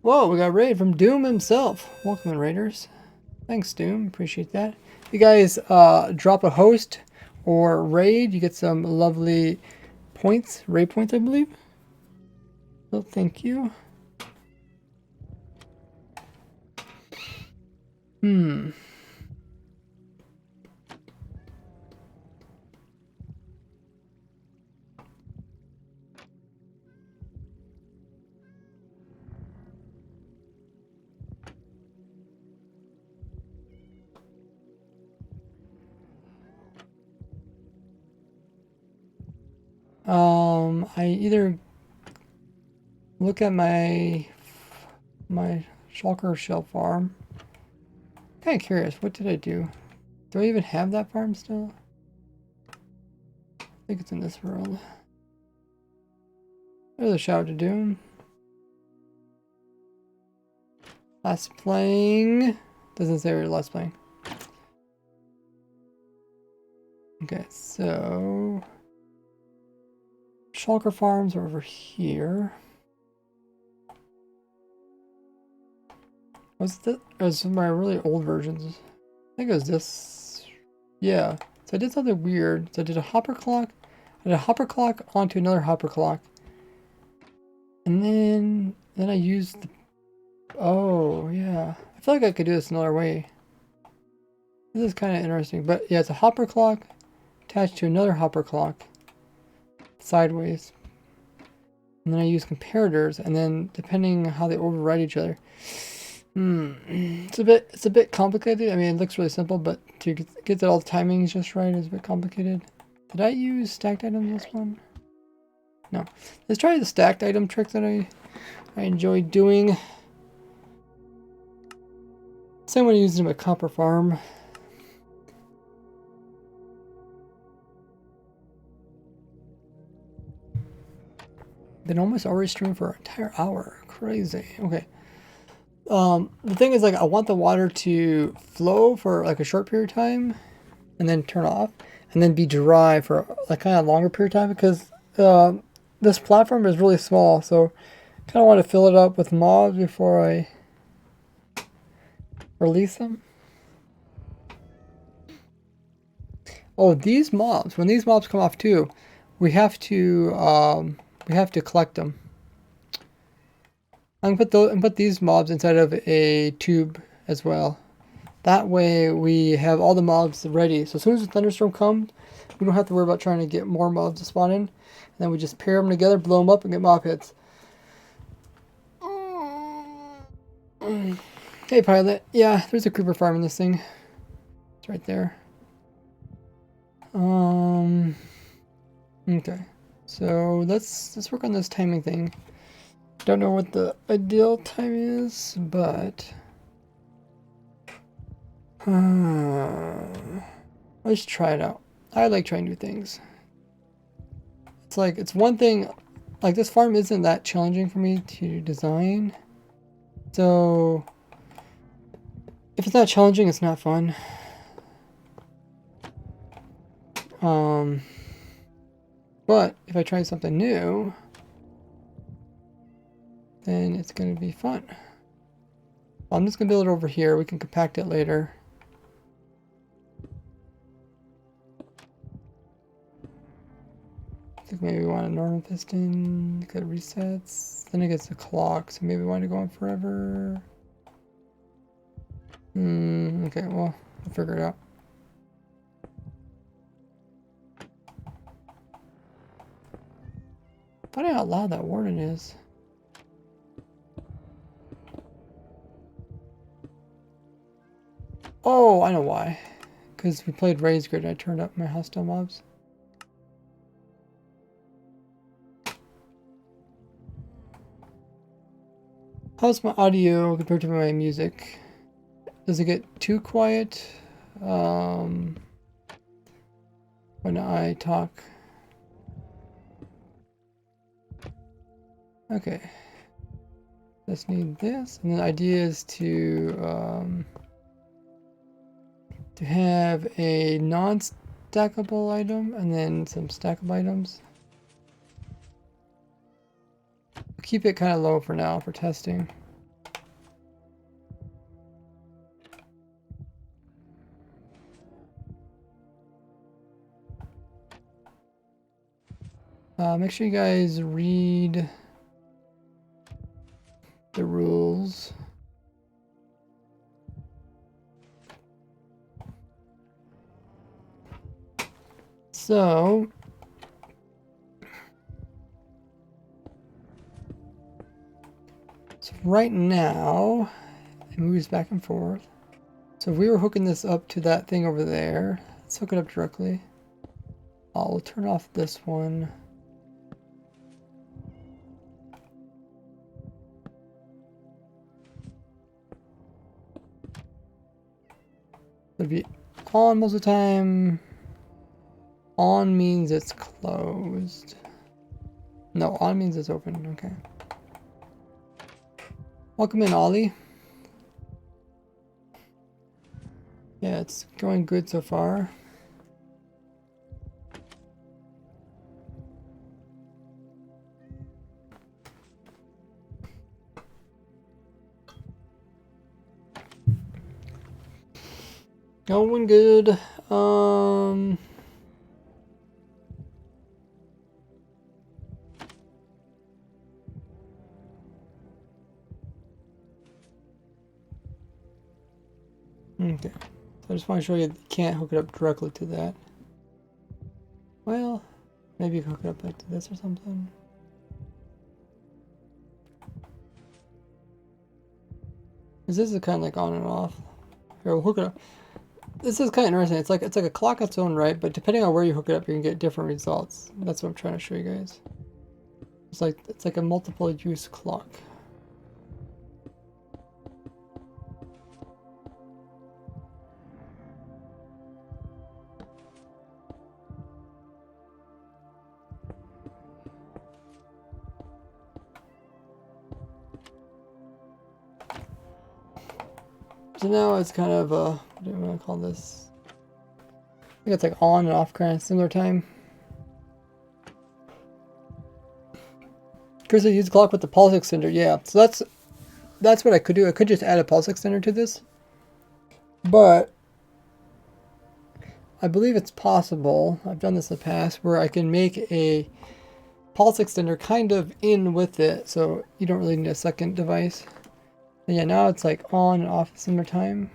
Whoa, we got raid from Doom himself. Welcome in, raiders. Thanks, Doom. Appreciate that. If you guys drop a host or raid, you get some lovely points, raid points, I believe. So thank you. I either look at my shulker shell farm. Kind of curious, what did I do? Do I even have that farm still? I think it's in this world. There's a shout to Doom. Last playing. Doesn't say we're last playing. Okay, so shulker farms are over here. Was this? Or was my really old versions? I think it was this. Yeah. So I did something weird. So I did a hopper clock. I did a hopper clock onto another hopper clock. And then I used the... Oh, yeah. I feel like I could do this another way. This is kind of interesting, but yeah, it's a hopper clock attached to another hopper clock sideways. And then I use comparators, and then depending on how they override each other. It's a bit complicated. I mean, it looks really simple, but to get that all the timings just right is a bit complicated. Did I use stacked items this one? No. Let's try the stacked item trick that I enjoy doing. Same way I used in my copper farm. Been almost already streaming for an entire hour. Crazy. Okay. The thing is, like, I want the water to flow for like a short period of time and then turn off and then be dry for like kind of longer period of time, because this platform is really small, so I kind of want to fill it up with mobs before I release them. Oh, these mobs, when these mobs come off too, we have to collect them. I'm gonna put these mobs inside of a tube as well. That way we have all the mobs ready. So as soon as the thunderstorm comes, we don't have to worry about trying to get more mobs to spawn in. And then we just pair them together, blow them up, and get mob hits. Hey, pilot. Yeah, there's a creeper farm in this thing. It's right there. Okay. So let's work on this timing thing. Don't know what the ideal time is, but let's try it out. I like trying new things. It's like, it's one thing, like this farm isn't that challenging for me to design. So if it's not challenging, it's not fun. But if I try something new, then it's going to be fun. Well, I'm just going to build it over here. We can compact it later. I think maybe we want a normal piston. Look at resets. Then it gets the clock, so maybe we want to go on forever. Okay, well, we'll figure it out. Funny how loud that warden is. Oh, I know why. Because we played Raised Grid and I turned up my hostile mobs. How's my audio compared to my music? Does it get too quiet when I talk? Okay. Just need this, and the idea is to have a non-stackable item and then some stackable items. Keep it kind of low for now for testing. Make sure you guys read the rules. So right now it moves back and forth. So if we were hooking this up to that thing over there, let's hook it up directly. I'll turn off this one. It'd be on most of the time. On means it's closed. No, on means it's open. Okay. Welcome in, Ollie. Yeah, it's going good so far. Going good. Okay. So I just want to show you that you can't hook it up directly to that. Well, maybe you can hook it up like to this or something. Because this is kind of like on and off. Here, we'll hook it up. This is kind of interesting. It's like a clock on its own right, but depending on where you hook it up, you can get different results. That's what I'm trying to show you guys. It's like a multiple use clock. So now it's kind of what do you want to call this? I think it's like on and off kind of similar time. Chris, I use the clock with the pulse extender. Yeah, so that's what I could do. I could just add a pulse extender to this, but I believe it's possible. I've done this in the past where I can make a pulse extender kind of in with it, so you don't really need a second device. But yeah, now it's like on and off at similar time.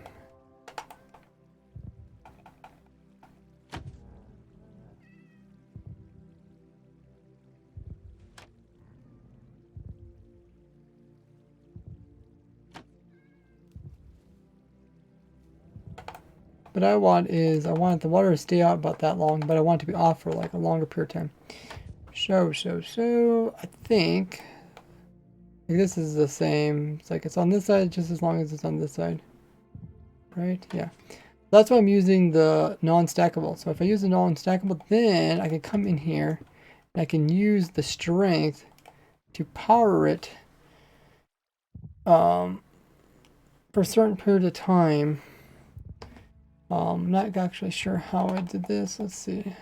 What I want is, I want the water to stay out about that long, but I want it to be off for like a longer period of time. So, I think like this is the same. It's like it's on this side just as long as it's on this side. Right? Yeah. That's why I'm using the non-stackable. So if I use the non-stackable, then I can come in here and I can use the strength to power it for a certain period of time. I'm not actually sure how I did this. Let's see.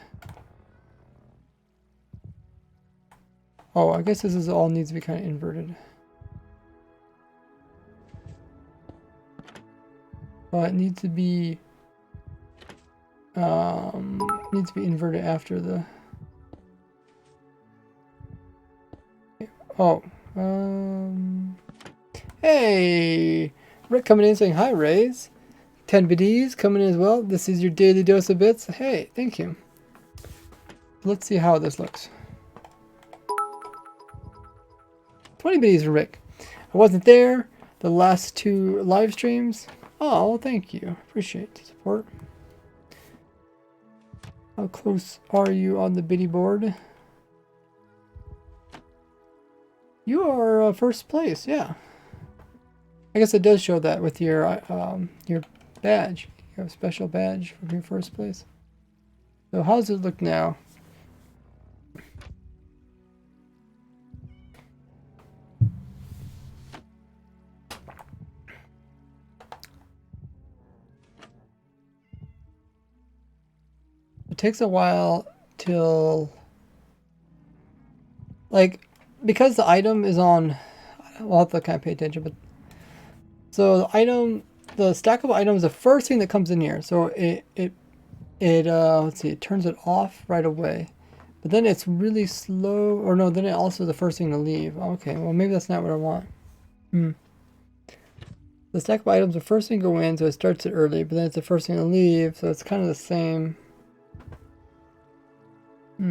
Oh, I guess this is all needs to be kind of inverted. It needs to be inverted after the. Oh, hey, Rick coming in saying hi, Rays. 10 BDs coming in as well. This is your daily dose of bits. Hey, thank you. Let's see how this looks. 20 BDs for Rick. I wasn't there the last 2 live streams. Oh, well, thank you. Appreciate the support. How close are you on the biddy board? You are first place, yeah. I guess it does show that with your badge. You have a special badge for your first place. So how does it look now? It takes a while till, like, because the item is on, we'll have to kind of pay attention, but so the stackable item is the first thing that comes in here. So let's see, it turns it off right away, but then it's really slow, or no, then it also the first thing to leave. Okay, well maybe that's not what I want. The stackable items the first thing to go in, so it starts it early, but then it's the first thing to leave, so it's kind of the same. I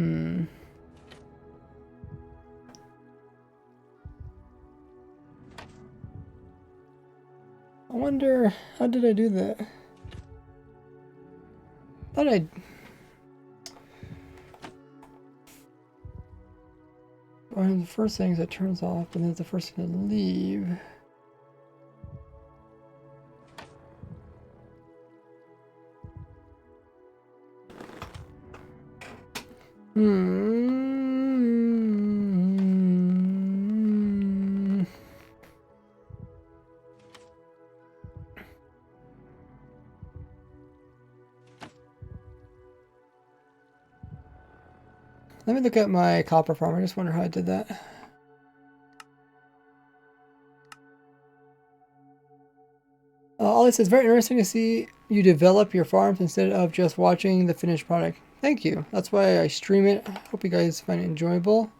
wonder, how did I do that? Thought I... One of the first things that turns off, and then it's the first thing to leave. Let me look at my copper farm. I just wonder how I did that. Ollie says, very interesting to see you develop your farms instead of just watching the finished product. Thank you. That's why I stream it. I hope you guys find it enjoyable.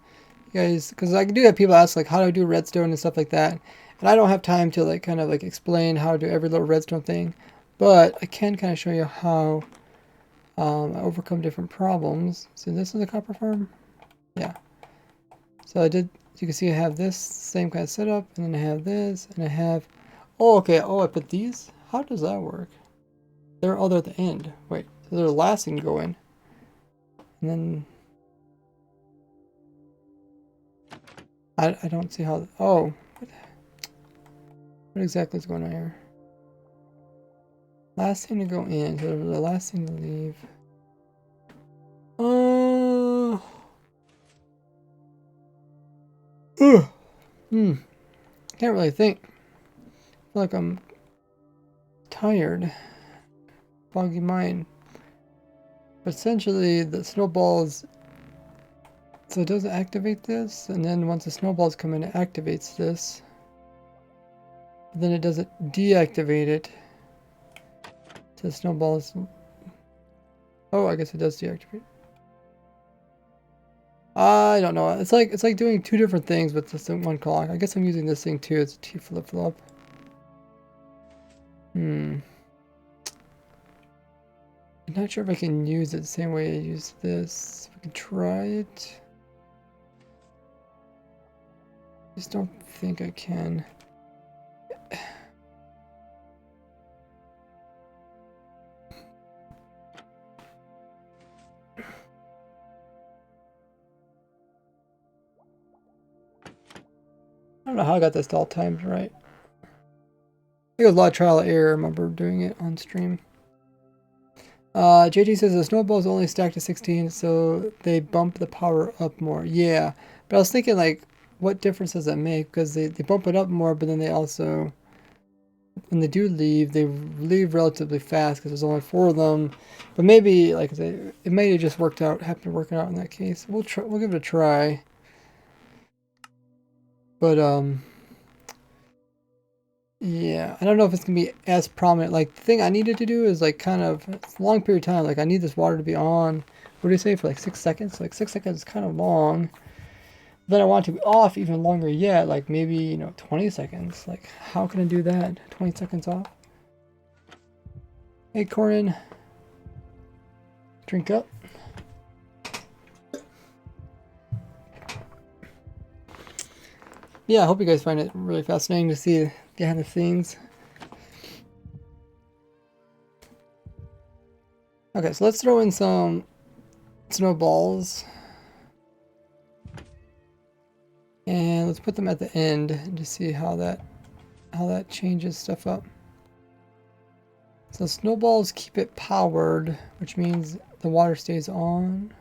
You guys, because I do have people ask like how do I do redstone and stuff like that, and I don't have time to like kind of like explain how to do every little redstone thing. But I can kind of show you how I overcome different problems. So this is a copper farm? Yeah. So I did, you can see I have this same kind of setup, and then I have this, and I have, oh, okay, oh, I put these? How does that work? They're all there at the end. Wait, so they're the last thing to go in. And then, I don't see how, oh, what exactly is going on here? Last thing to go in, so the last thing to leave. Can't really think. I feel like I'm tired. Foggy mind. But essentially, the snowballs. So it doesn't activate this, and then once the snowballs come in, it activates this. But then it doesn't deactivate it. So the snowballs. Oh, I guess it does deactivate. I don't know. It's like doing two different things with this one clock. I guess I'm using this thing too. It's a T flip-flop. I'm not sure if I can use it the same way I use this. If I can try it. Just don't think I can. I don't know how I got this all timed right. It was a lot of trial and error. I remember doing it on stream. JT says the snowball's only stacked to 16, so they bump the power up more. Yeah, but I was thinking, like, what difference does that make? Because they bump it up more, but then they also, when they do leave, they leave relatively fast because there's only 4 of them. But maybe, like I said, it may have just happened to work out in that case. We'll give it a try. But yeah, I don't know if it's gonna be as prominent. Like, the thing I needed to do is like kind of, it's a long period of time. Like, I need this water to be on. What do you say, for like 6 seconds? Like 6 seconds is kind of long. Then I want it to be off even longer yet, like maybe, 20 seconds. Like, how can I do that? 20 seconds off? Hey, Corin. Drink up. Yeah, I hope you guys find it really fascinating to see behind the scenes. Okay, so let's throw in some snowballs. And let's put them at the end to see how that changes stuff up. So snowballs keep it powered, which means the water stays on.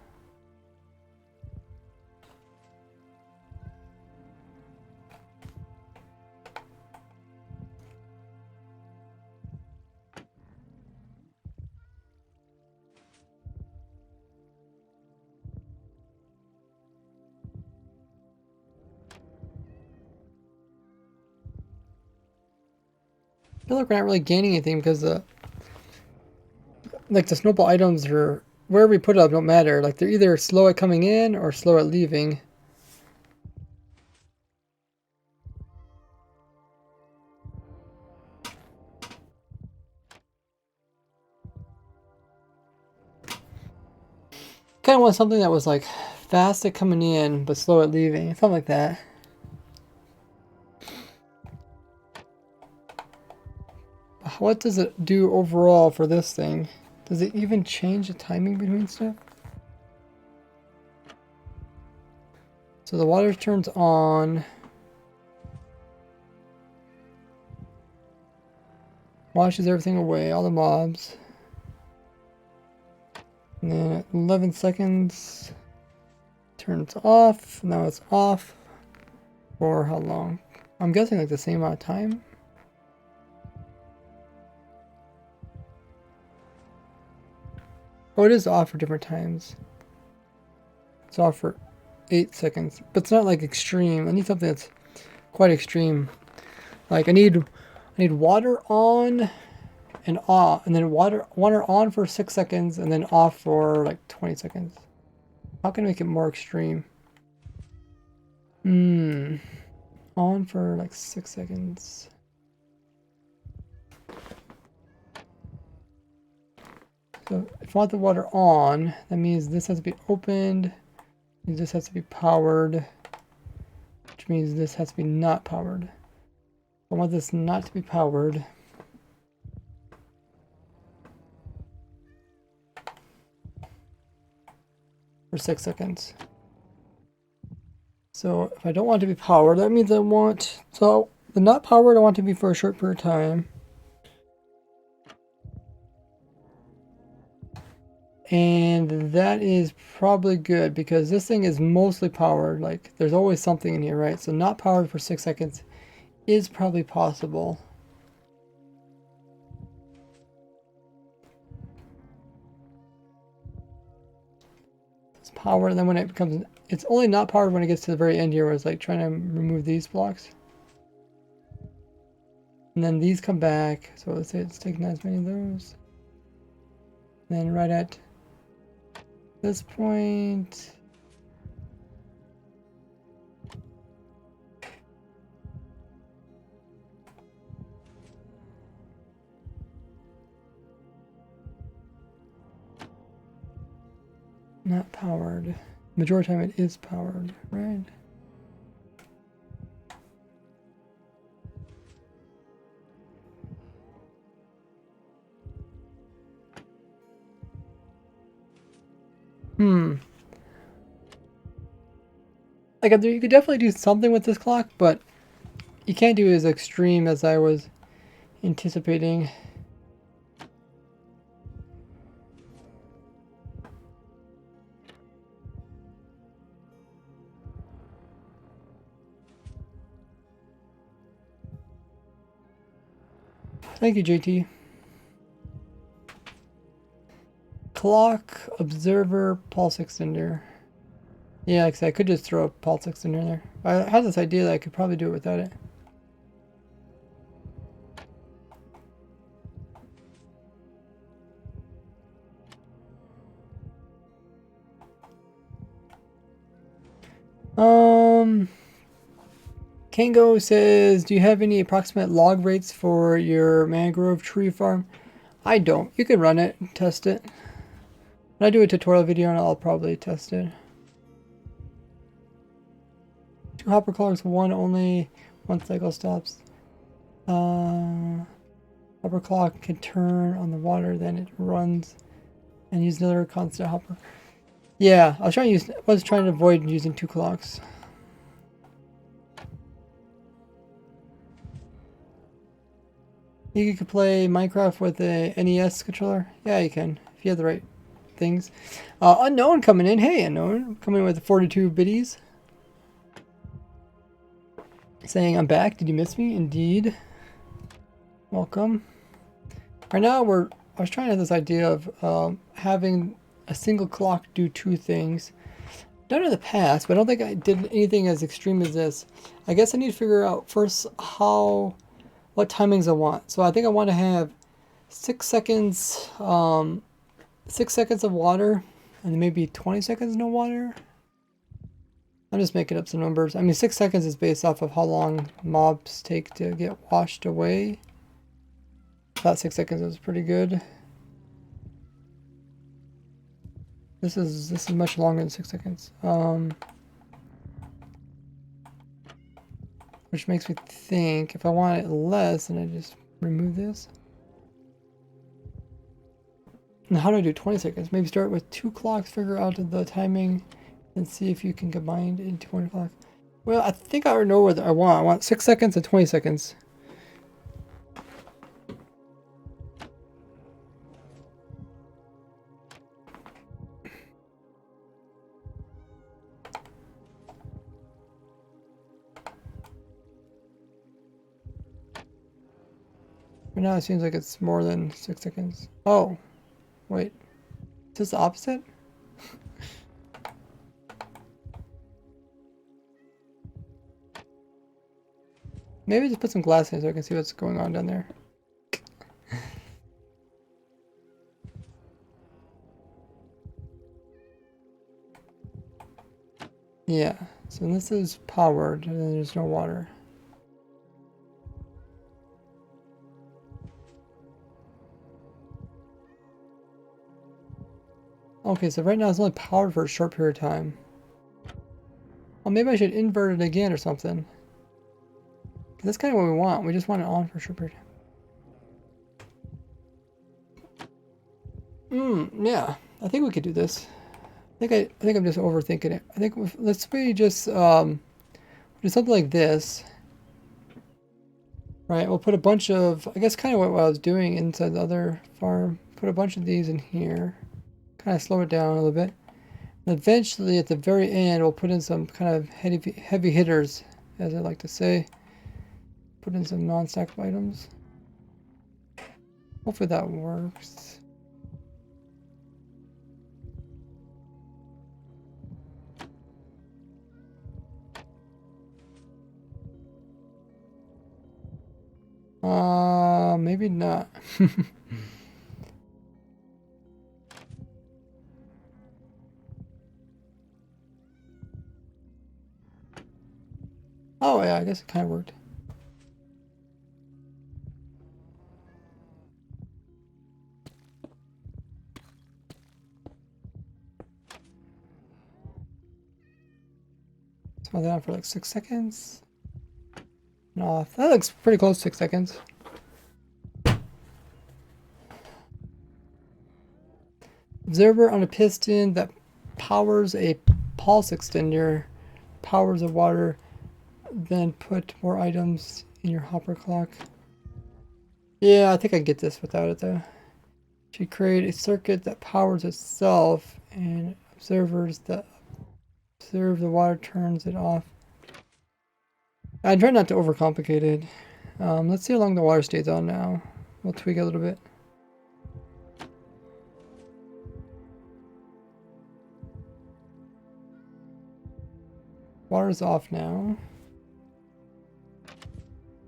I feel like we're not really gaining anything because like the snowball items are, wherever we put it up don't matter. Like, they're either slow at coming in or slow at leaving. Kind of want something that was like fast at coming in but slow at leaving, something like that. What does it do overall for this thing? Does it even change the timing between stuff? So the water turns on. Washes everything away, all the mobs. And then at 11 seconds, turns off. Now it's off. For how long? I'm guessing like the same amount of time. Oh, it is off for different times. It's off for 8 seconds, but it's not like extreme. I need something that's quite extreme. Like, I need water on and off, and then water on for 6 seconds, and then off for like 20 seconds. How can I make it more extreme? On for like 6 seconds. So if I want the water on, that means this has to be opened. This has to be powered, which means this has to be not powered. I want this not to be powered. For 6 seconds. So if I don't want it to be powered, that means I want, so the not powered I want to be for a short period of time. And that is probably good because this thing is mostly powered. Like there's always something in here, right? So not powered for 6 seconds is probably possible. It's powered, and then when it becomes, it's only not powered when it gets to the very end here, where it's like trying to remove these blocks. And then these come back. So let's say it's taking as many of those. And then right at this point, not powered. Majority of the time it is powered, right? Like you could definitely do something with this clock, but you can't do it as extreme as I was anticipating. Thank you, JT. Clock, observer, pulse extender. Yeah, like I said, I could just throw a pulse extender in there. I had this idea that I could probably do it without it. Kango says, do you have any approximate log rates for your mangrove tree farm? I don't. You can run it and test it. When I do a tutorial video, and I'll probably test it. 2 hopper clocks, 1 only, 1 cycle stops. Hopper clock can turn on the water, then it runs, and use another constant hopper. Yeah, I was trying to avoid using 2 clocks. You could play Minecraft with a NES controller. Yeah, you can if you have the right things. Unknown coming in. Hey, Unknown coming in with 42 biddies. Saying I'm back. Did you miss me? Indeed. Welcome. Right now I was trying to have this idea of having a single clock do 2 things. Done it in the past, but I don't think I did anything as extreme as this. I guess I need to figure out first what timings I want. So I think I want to have 6 seconds, 6 seconds of water, and then maybe 20 seconds no water. I'm just making up some numbers. I mean, 6 seconds is based off of how long mobs take to get washed away. That 6 seconds is pretty good. This is much longer than 6 seconds. Which makes me think if I want it less, then I just remove this. And how do I do 20 seconds? Maybe start with 2 clocks, figure out the timing, and see if you can combine it into 1 clock. Well, I think I already know what I want. I want 6 seconds and 20 seconds. Right now it seems like it's more than 6 seconds. Oh, wait. Is this the opposite? Maybe just put some glass in so I can see what's going on down there. Yeah, so this is powered and then there's no water. Okay, so right now it's only powered for a short period of time. Well, maybe I should invert it again or something. 'Cause that's kind of what we want. We just want it on for a short period of time. Yeah. I think we could do this. I think I'm just overthinking it. I think let's we just do something like this. Right, we'll put a bunch of, I guess kind of what I was doing inside the other farm. Put a bunch of these in here. Kind of slow it down a little bit. And eventually, at the very end, we'll put in some kind of heavy hitters, as I like to say. Put in some non-stackable items. Hopefully that works. Maybe not. Oh yeah, I guess it kind of worked. Smell that on for like 6 seconds. And off. That looks pretty close to 6 seconds. Observer on a piston that powers a pulse extender, powers the water, then put more items in your hopper clock. Yeah, I think I get this without it though. Should create a circuit that powers itself and observers that observe the water turns it off. I try not to overcomplicate it. Let's see how long the water stays on now. We'll tweak it a little bit. Water's off now.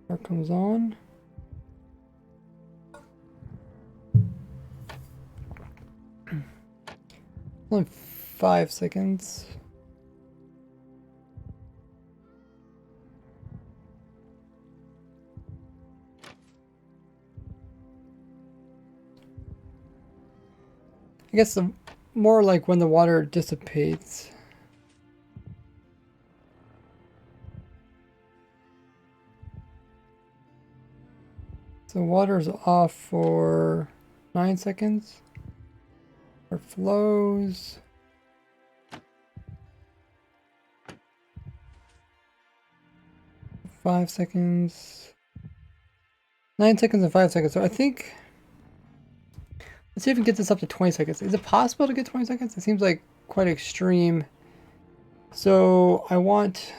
Water comes on. Only 5 seconds. I guess the more like when the water dissipates. So water's off for 9 seconds. Or flows. Five seconds. 9 seconds and 5 seconds. So I think, let's see if we can get this up to 20 seconds. Is it possible to get 20 seconds? It seems like quite extreme. So I want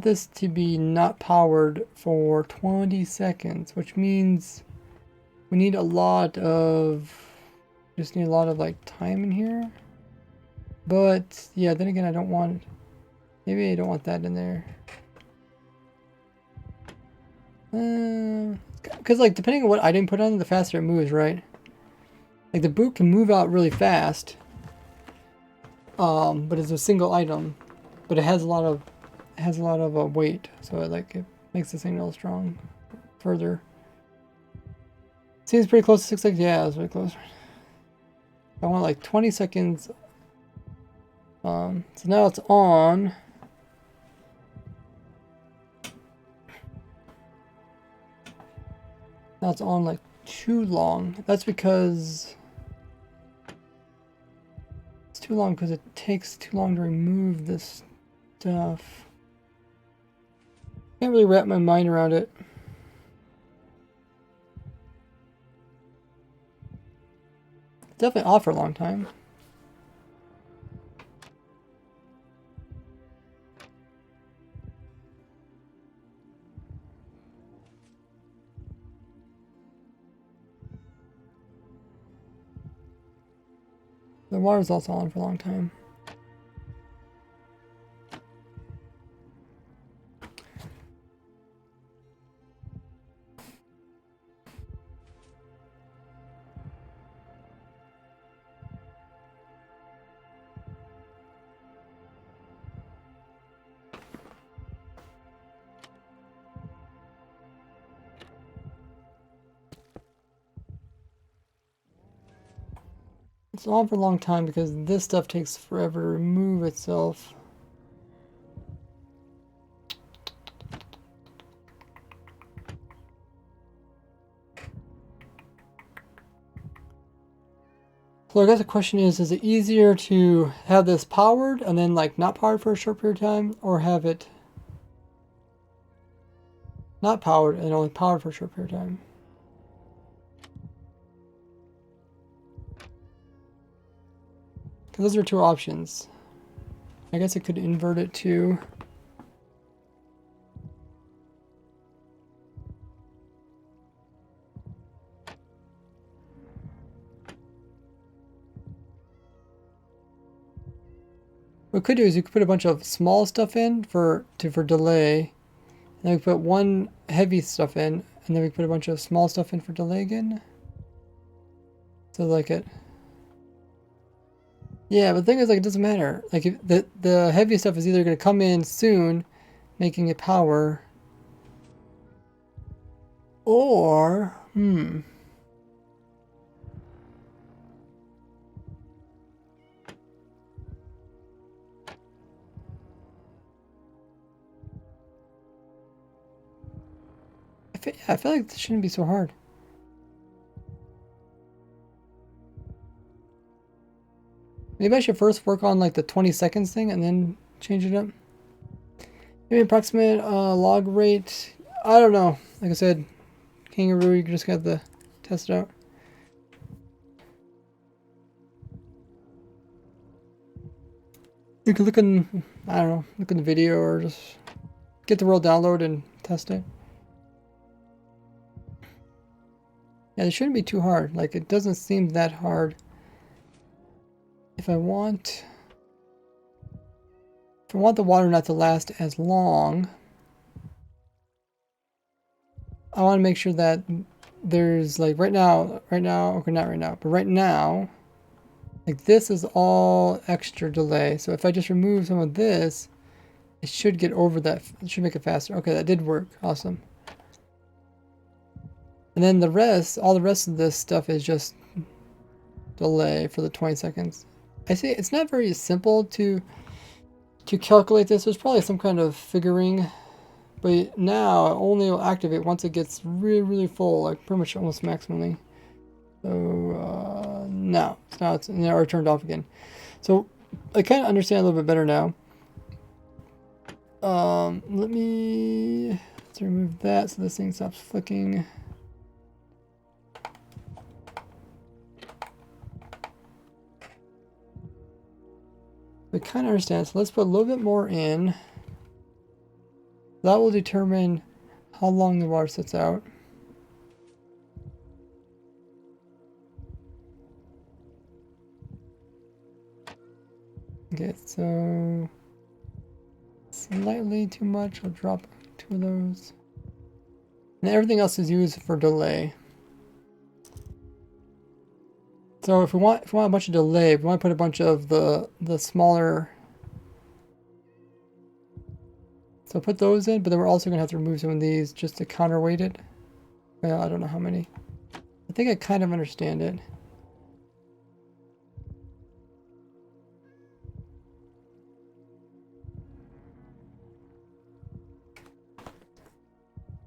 this to be not powered for 20 seconds, which means we need a lot of, just need a lot of like time in here. But yeah, then again, I don't want, maybe I don't want that in there. Because like depending on what item you put on, the faster it moves, right? Like the boot can move out really fast, but it's a single item, but it has a lot of weight, so it makes the signal strong further. Seems pretty close to 6 seconds. Yeah, it's pretty close. I want like 20 seconds. So now it's on. Now it's on like too long. That's because it's too long because it takes too long to remove this stuff. Can't really wrap my mind around it. It's definitely off for a long time. The water's also on for a long time. It's on for a long time because this stuff takes forever to remove itself. So I guess the question is it easier to have this powered and then like not powered for a short period of time, or have it not powered and only powered for a short period of time? Because those are two options. I guess I could invert it to what we could do is you could put a bunch of small stuff in for delay, and then we put one heavy stuff in, and then we put a bunch of small stuff in for delay again. So like it. Yeah, but the thing is, like, it doesn't matter. Like, if the heavy stuff is either going to come in soon, making it power, or I feel like this shouldn't be so hard. Maybe I should first work on like the 20 seconds thing and then change it up. Maybe approximate log rate. I don't know. Like I said, Kangaroo, you just got to test it out. You can look in, I don't know, look in the video or just get the real download and test it. Yeah, it shouldn't be too hard. Like, it doesn't seem that hard. If I want the water not to last as long, I want to make sure that there's like right now, okay, not right now, but right now, like this is all extra delay. So if I just remove some of this, it should get over that. It should make it faster. Okay, that did work. Awesome. And then the rest, all the rest of this stuff is just delay for the 20 seconds. I see it's not very simple to calculate this. There's probably some kind of figuring, but now it only will activate once it gets really, really full, like pretty much almost maximally. So now it's now turned off again. So I kind of understand a little bit better now. Let's remove that so this thing stops flicking. I kind of understand. So let's put a little bit more in. That will determine how long the water sits out. Okay, so slightly too much. I'll drop 2 of those. And everything else is used for delay. So if we want a bunch of delay, we want to put a bunch of the smaller. So put those in, but then we're also going to have to remove some of these just to counterweight it. Well, I don't know how many. I think I kind of understand it.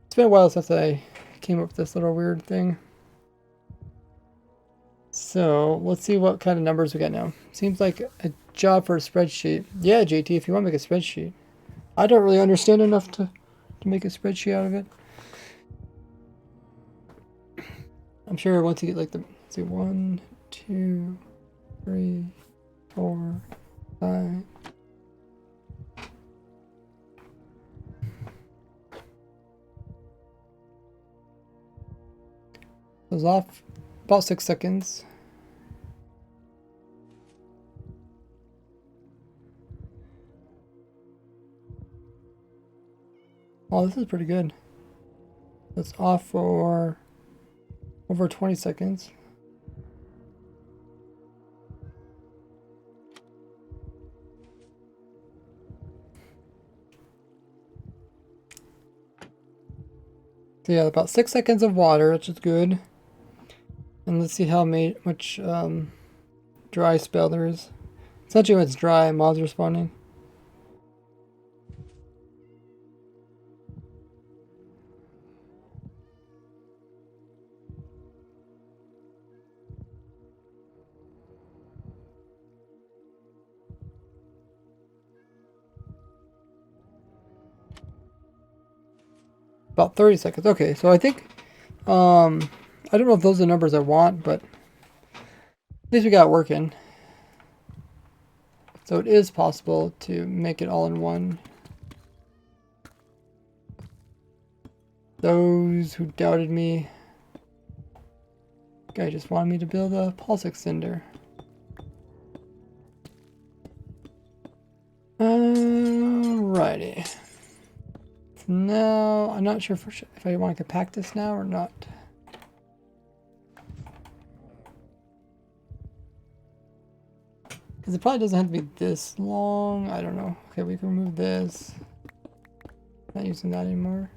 It's been a while since I came up with this little weird thing. So let's see what kind of numbers we got now. Seems like a job for a spreadsheet. Yeah, JT, if you want to make a spreadsheet. I don't really understand enough to make a spreadsheet out of it. I'm sure once you get like the, let's see, 1, 2, 3, 4, 5. It was off about 6 seconds. Oh, this is pretty good. It's off for over 20 seconds. So yeah, about 6 seconds of water, which is good. And let's see how much dry spell there is. Essentially when it's dry, mobs are spawning. About 30 seconds. Okay, so I think, I don't know if those are the numbers I want, but at least we got it working. So it is possible to make it all in one. Those who doubted me, guy just wanted me to build a pulse extender. Alrighty. Now, I'm not sure if I want to compact this now or not. Because it probably doesn't have to be this long. I don't know. Okay, we can remove this. Not using that anymore.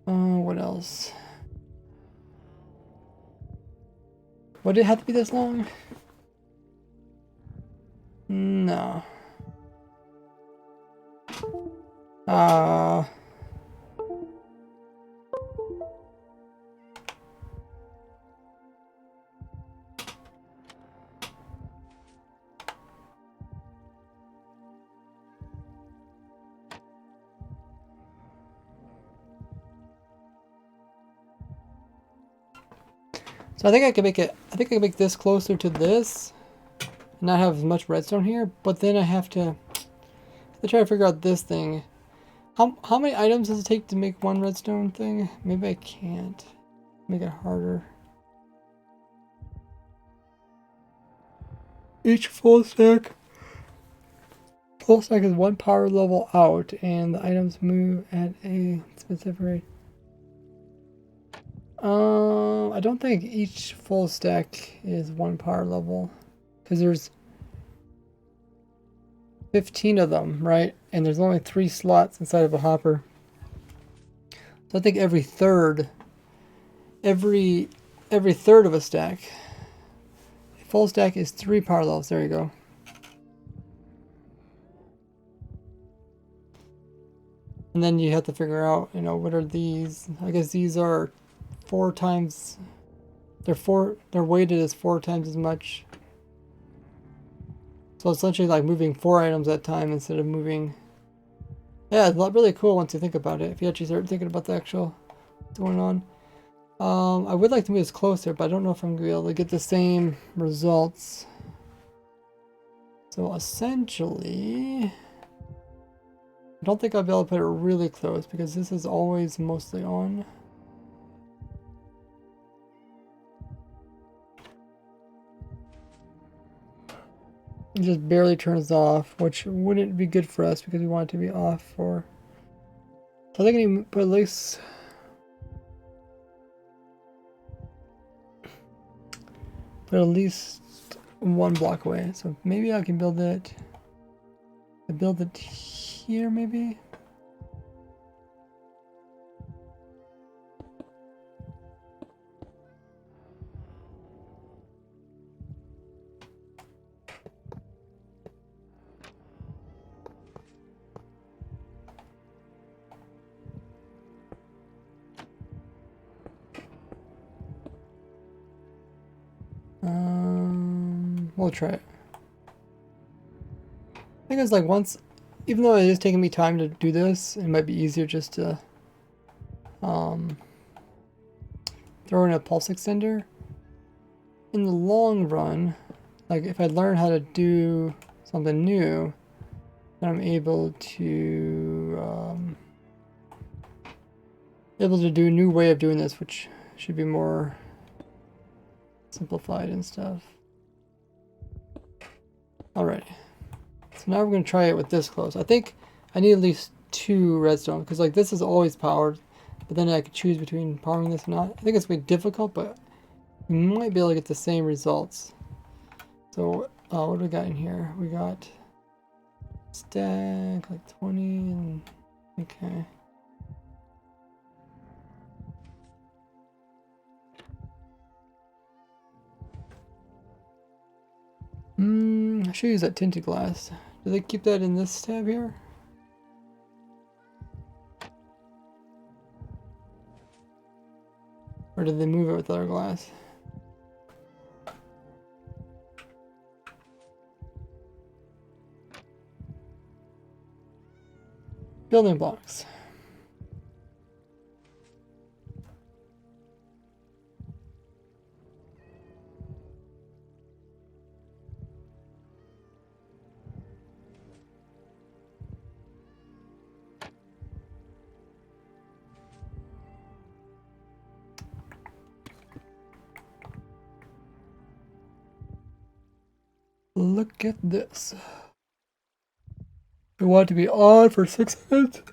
What else? Would it have to be this long? No. So I think I can make it, I think I can make this closer to this and not have as much redstone here, but then I have to try to figure out this thing. How many items does it take to make one redstone thing? Maybe I can't make it harder. Each full stack is one power level out, and the items move at a specific rate. I don't think each full stack is one power level, because there's 15 of them, right? And there's only 3 slots inside of a hopper. So I think every third of a stack, a full stack is 3 power levels. There you go. And then you have to figure out, you know, what are these? I guess these are 4 times. They're weighted as 4 times as much. So essentially like moving 4 items at a time instead of moving. Yeah, it's really cool once you think about it. If you actually start thinking about the actual what's going on. I would like to move this closer, but I don't know if I'm gonna be able to get the same results. So essentially, I don't think I'll be able to put it really close because this is always mostly on. It just barely turns off, which wouldn't be good for us because we want it to be off for. So I think I need to put at least 1 block away. So maybe I can build it. Here maybe. We'll try it. I think it's like once, even though it is taking me time to do this, it might be easier just to throw in a pulse extender. In the long run, like if I learn how to do something new, then I'm able to do a new way of doing this, which should be more simplified and stuff. Alright, so now we're going to try it with this close. I think I need at least 2 redstone, because like this is always powered, but then I could choose between powering this or not. I think it's going to be difficult, but we might be able to get the same results. So what do we got in here? We got stack like 20 and okay. I should use that tinted glass. Do they keep that in this tab here? Or did they move it with other glass? Building blocks. Look at this. We want it to be on for 6 seconds.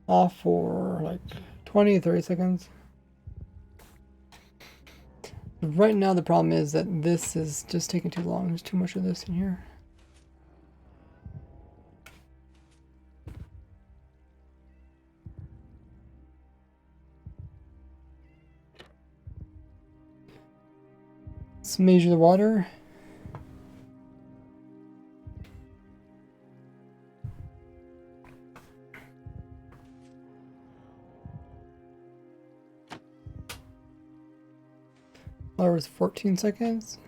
Off for like 20, 30 seconds. Right now the problem is that this is just taking too long. There's too much of this in here. Let's measure the water. Water was 14 seconds.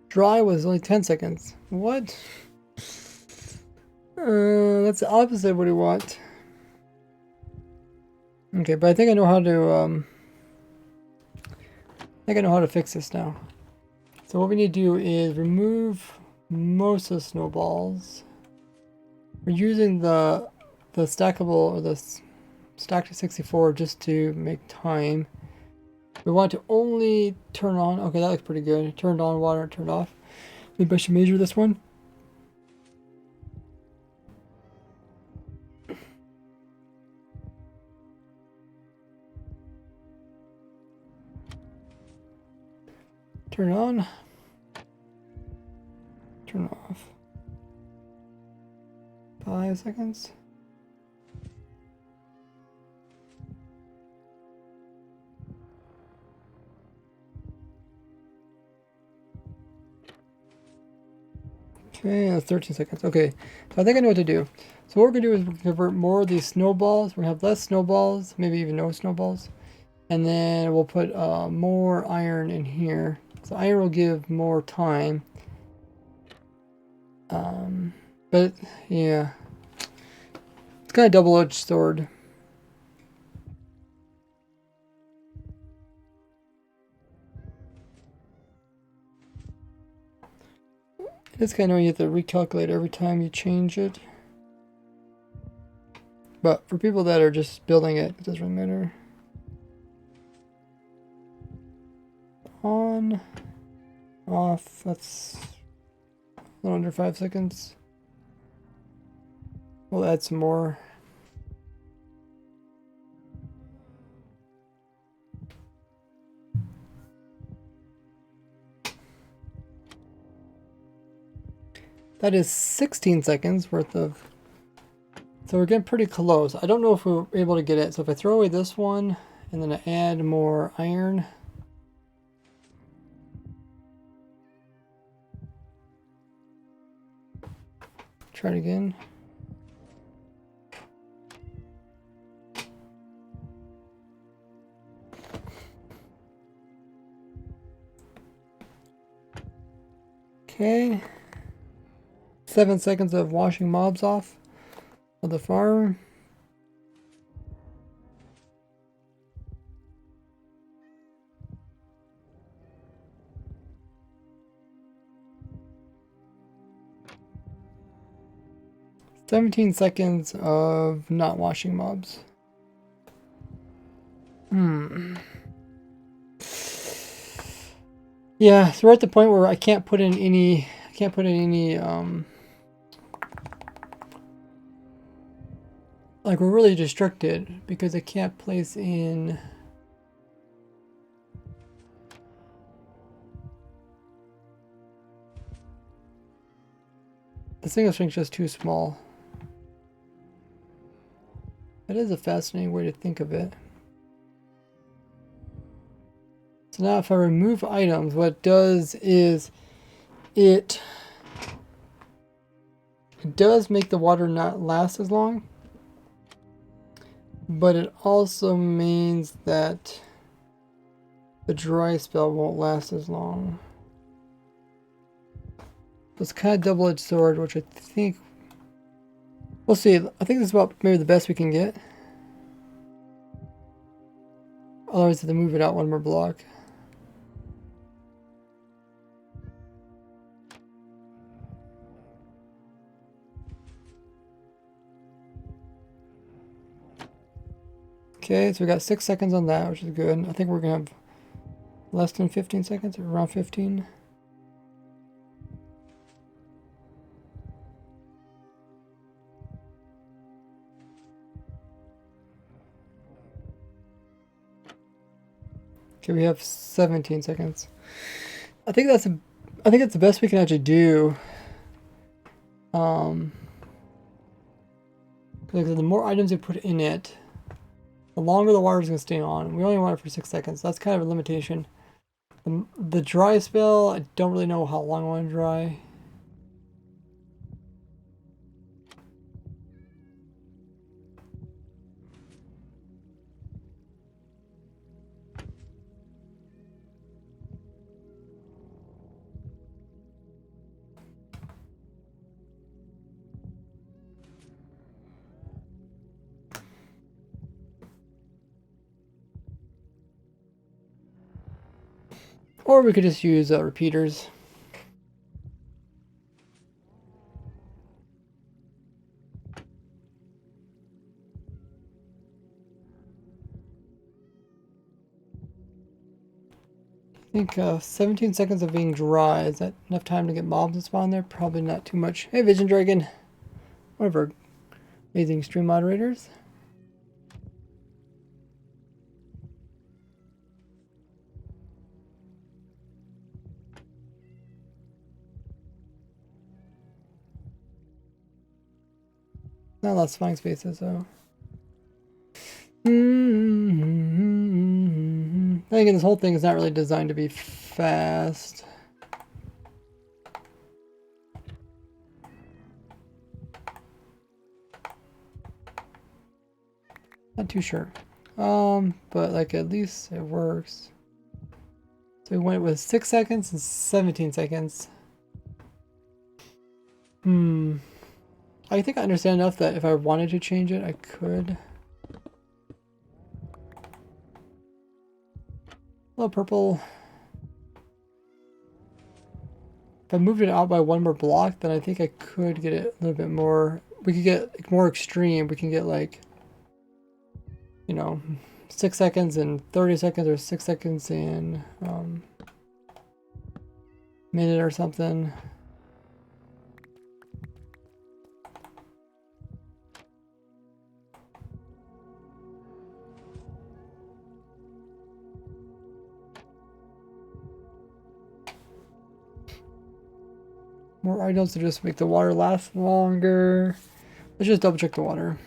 Dry was only 10 seconds. What? That's the opposite of what we want. Okay, but I think I know how to, fix this now. So what we need to do is remove most of the snowballs. We're using the stackable, or the stack to 64 just to make time. We want to only turn on, okay, that looks pretty good. Turned on water, turned off. Maybe I should measure this one. Turn on. Turn off. 5 seconds. Okay, that's 13 seconds. Okay, so I think I know what to do. So what we're gonna do is we're gonna convert more of these snowballs. We're gonna have less snowballs, maybe even no snowballs. And then we'll put more iron in here. So iron will give more time. But yeah, it's kind of double-edged sword. It's kind of, you have to recalculate every time you change it. But for people that are just building it, it doesn't really matter. On, off, that's a little under 5 seconds. We'll add some more. That is 16 seconds worth of, so we're getting pretty close. I don't know if we're able to get it. So if I throw away this one and then I add more iron. Try it again. Okay. 7 seconds of washing mobs off of the farm. "17 seconds of not washing mobs." Yeah, so we're at the point where I can't put in any, like, we're really restricted because I can't place in the single string's just too small. That is a fascinating way to think of it. So now if I remove items, what it does is it does make the water not last as long, but it also means that the dry spell won't last as long. It's kind of double-edged sword, which I think we'll see. I think this is about maybe the best we can get. Otherwise, I have to move it out one more block. Okay, so we got 6 seconds on that, which is good. I think we're gonna have less than 15 seconds, or around 15. Okay, we have 17 seconds. I think that's the best we can actually do. Because the more items we put in it, the longer the water is going to stay on. We only want it for 6 seconds. That's kind of a limitation. The dry spell, I don't really know how long I want to dry. Or we could just use repeaters. I think 17 seconds of being dry. Is that enough time to get mobs to spawn there? Probably not too much. Hey, Vision Dragon. One of our amazing stream moderators. Not lots of flying spaces, so. Then again, this whole thing is not really designed to be fast. Not too sure. But like at least it works. So we went with 6 seconds and 17 seconds. I think I understand enough that if I wanted to change it, I could. Hello, purple. If I moved it out by one more block, then I think I could get it a little bit more. We could get more extreme. We can get like, you know, 6 seconds and 30 seconds, or 6 seconds and minute or something. More items to just make the water last longer. Let's just double check the water.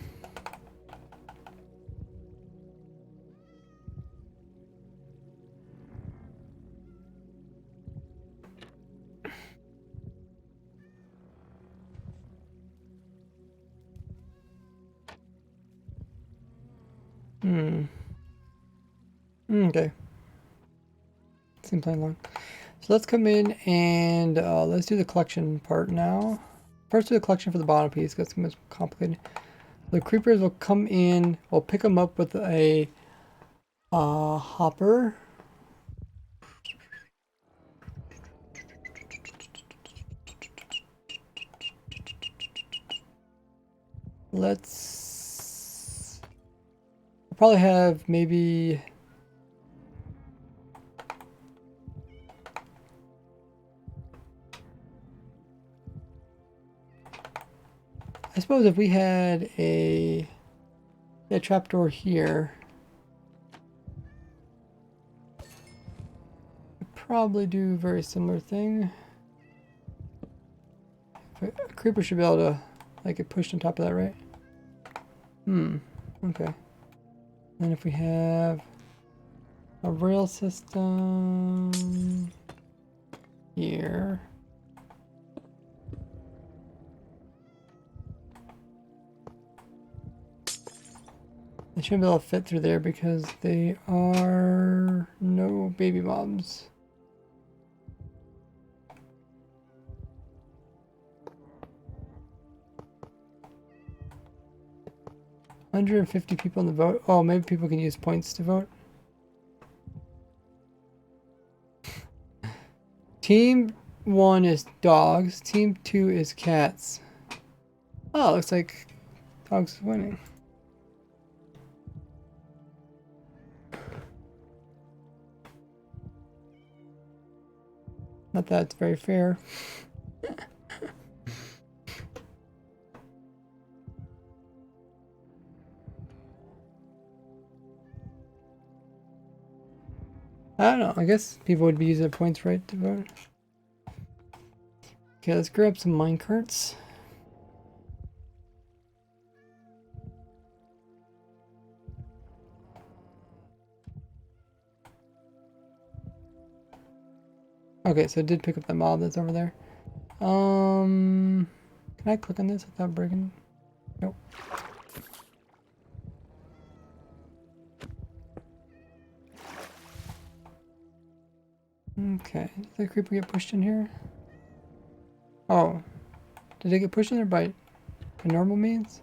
Okay. Seems plain long. So let's come in and let's do the collection part now. First do the collection for the bottom piece because it's complicated. The creepers will come in, we'll pick them up with a hopper. Let's probably have maybe I suppose if we had a trapdoor here, we'd probably do a very similar thing. A creeper should be able to like get pushed on top of that, right? Okay. And if we have a rail system here. They shouldn't be able to fit through there because they are no baby mobs. $150 people in the vote. Oh, maybe people can use points to vote. Team 1 is dogs. Team 2 is cats. Oh, looks like dogs is winning. Not that it's very fair. I don't know. I guess people would be using their points right to vote. Okay, let's grab some minecarts. Okay, so it did pick up the mob that's over there. Can I click on this without breaking? Nope. Okay, did the creeper get pushed in here? Oh, did it get pushed in there by normal means?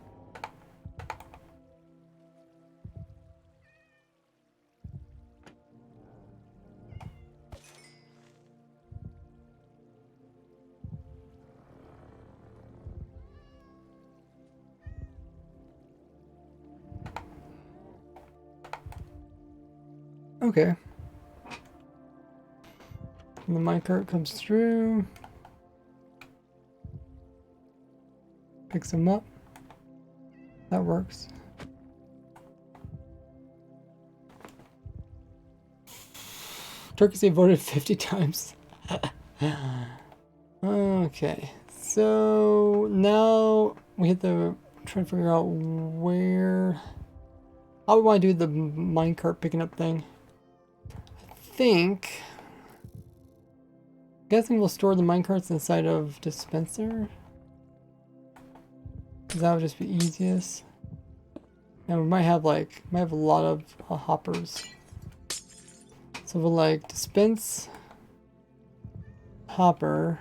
Okay. And the minecart comes through. Picks them up. That works. Turkey voted 50 times. Okay, so now we have to try to figure out where, how we want to do the minecart picking up thing. I'm guessing we'll store the minecarts inside of dispenser. Cause that would just be easiest. And we might have a lot of hoppers. So we'll like dispense hopper.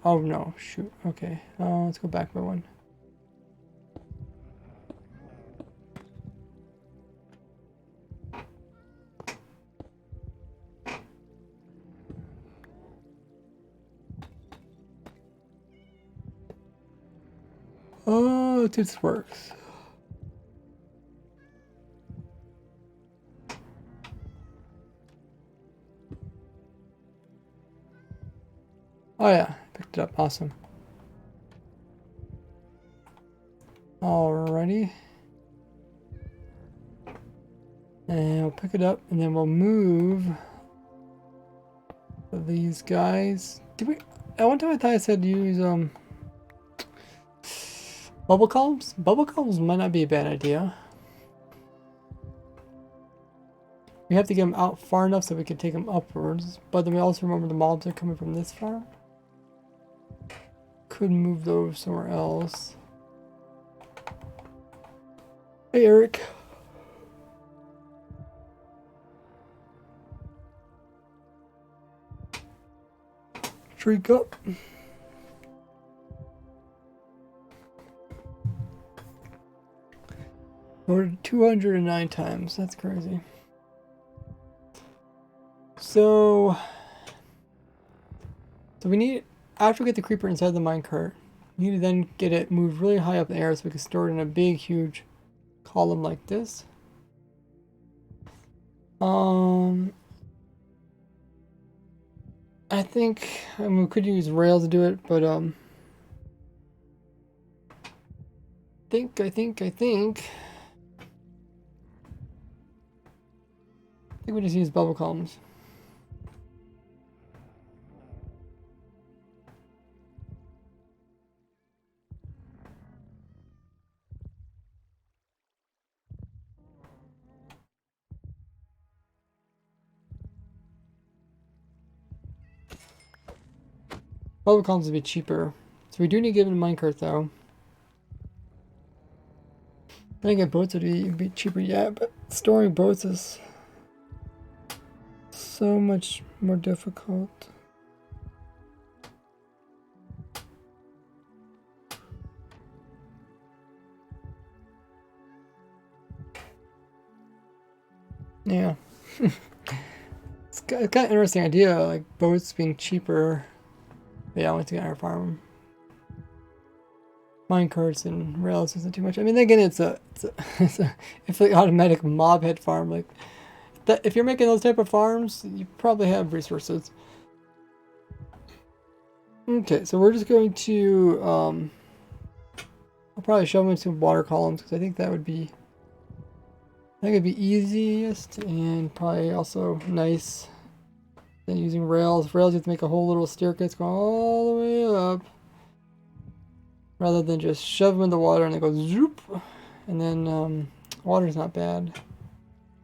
Oh no, shoot. Okay. Let's go back by one. Oh, this works. Oh yeah, picked it up. Awesome. Alrighty. And we'll pick it up and then we'll move these guys. Did we? At one time I thought I said use bubble columns? Bubble columns might not be a bad idea. We have to get them out far enough so we can take them upwards, but then we also remember the mobs are coming from this far. Could move those somewhere else. Hey Eric. Drink up. Voted 209 times. That's crazy. So we need, after we get the creeper inside the minecart, we need to then get it moved really high up in the air so we can store it in a big, huge column like this. I think we could use rails to do it, but I think we just use bubble columns. Bubble columns would be cheaper. So we do need to give it a minecart though. I think boats would be cheaper, yeah, but storing boats is so much more difficult. Yeah. It's kind of interesting idea, like boats being cheaper. But yeah, I want to get our farm. Minecarts and rails isn't too much. I mean, again, it's like automatic mob head farm. Like that, if you're making those type of farms, you probably have resources. Okay, so we're just going to I'll probably shove in some water columns because I think that would be it'd be easiest and probably also nice than using rails. Rails you have to make a whole little staircase go all the way up. Rather than just shove them in the water and they go zoop. And then water's not bad.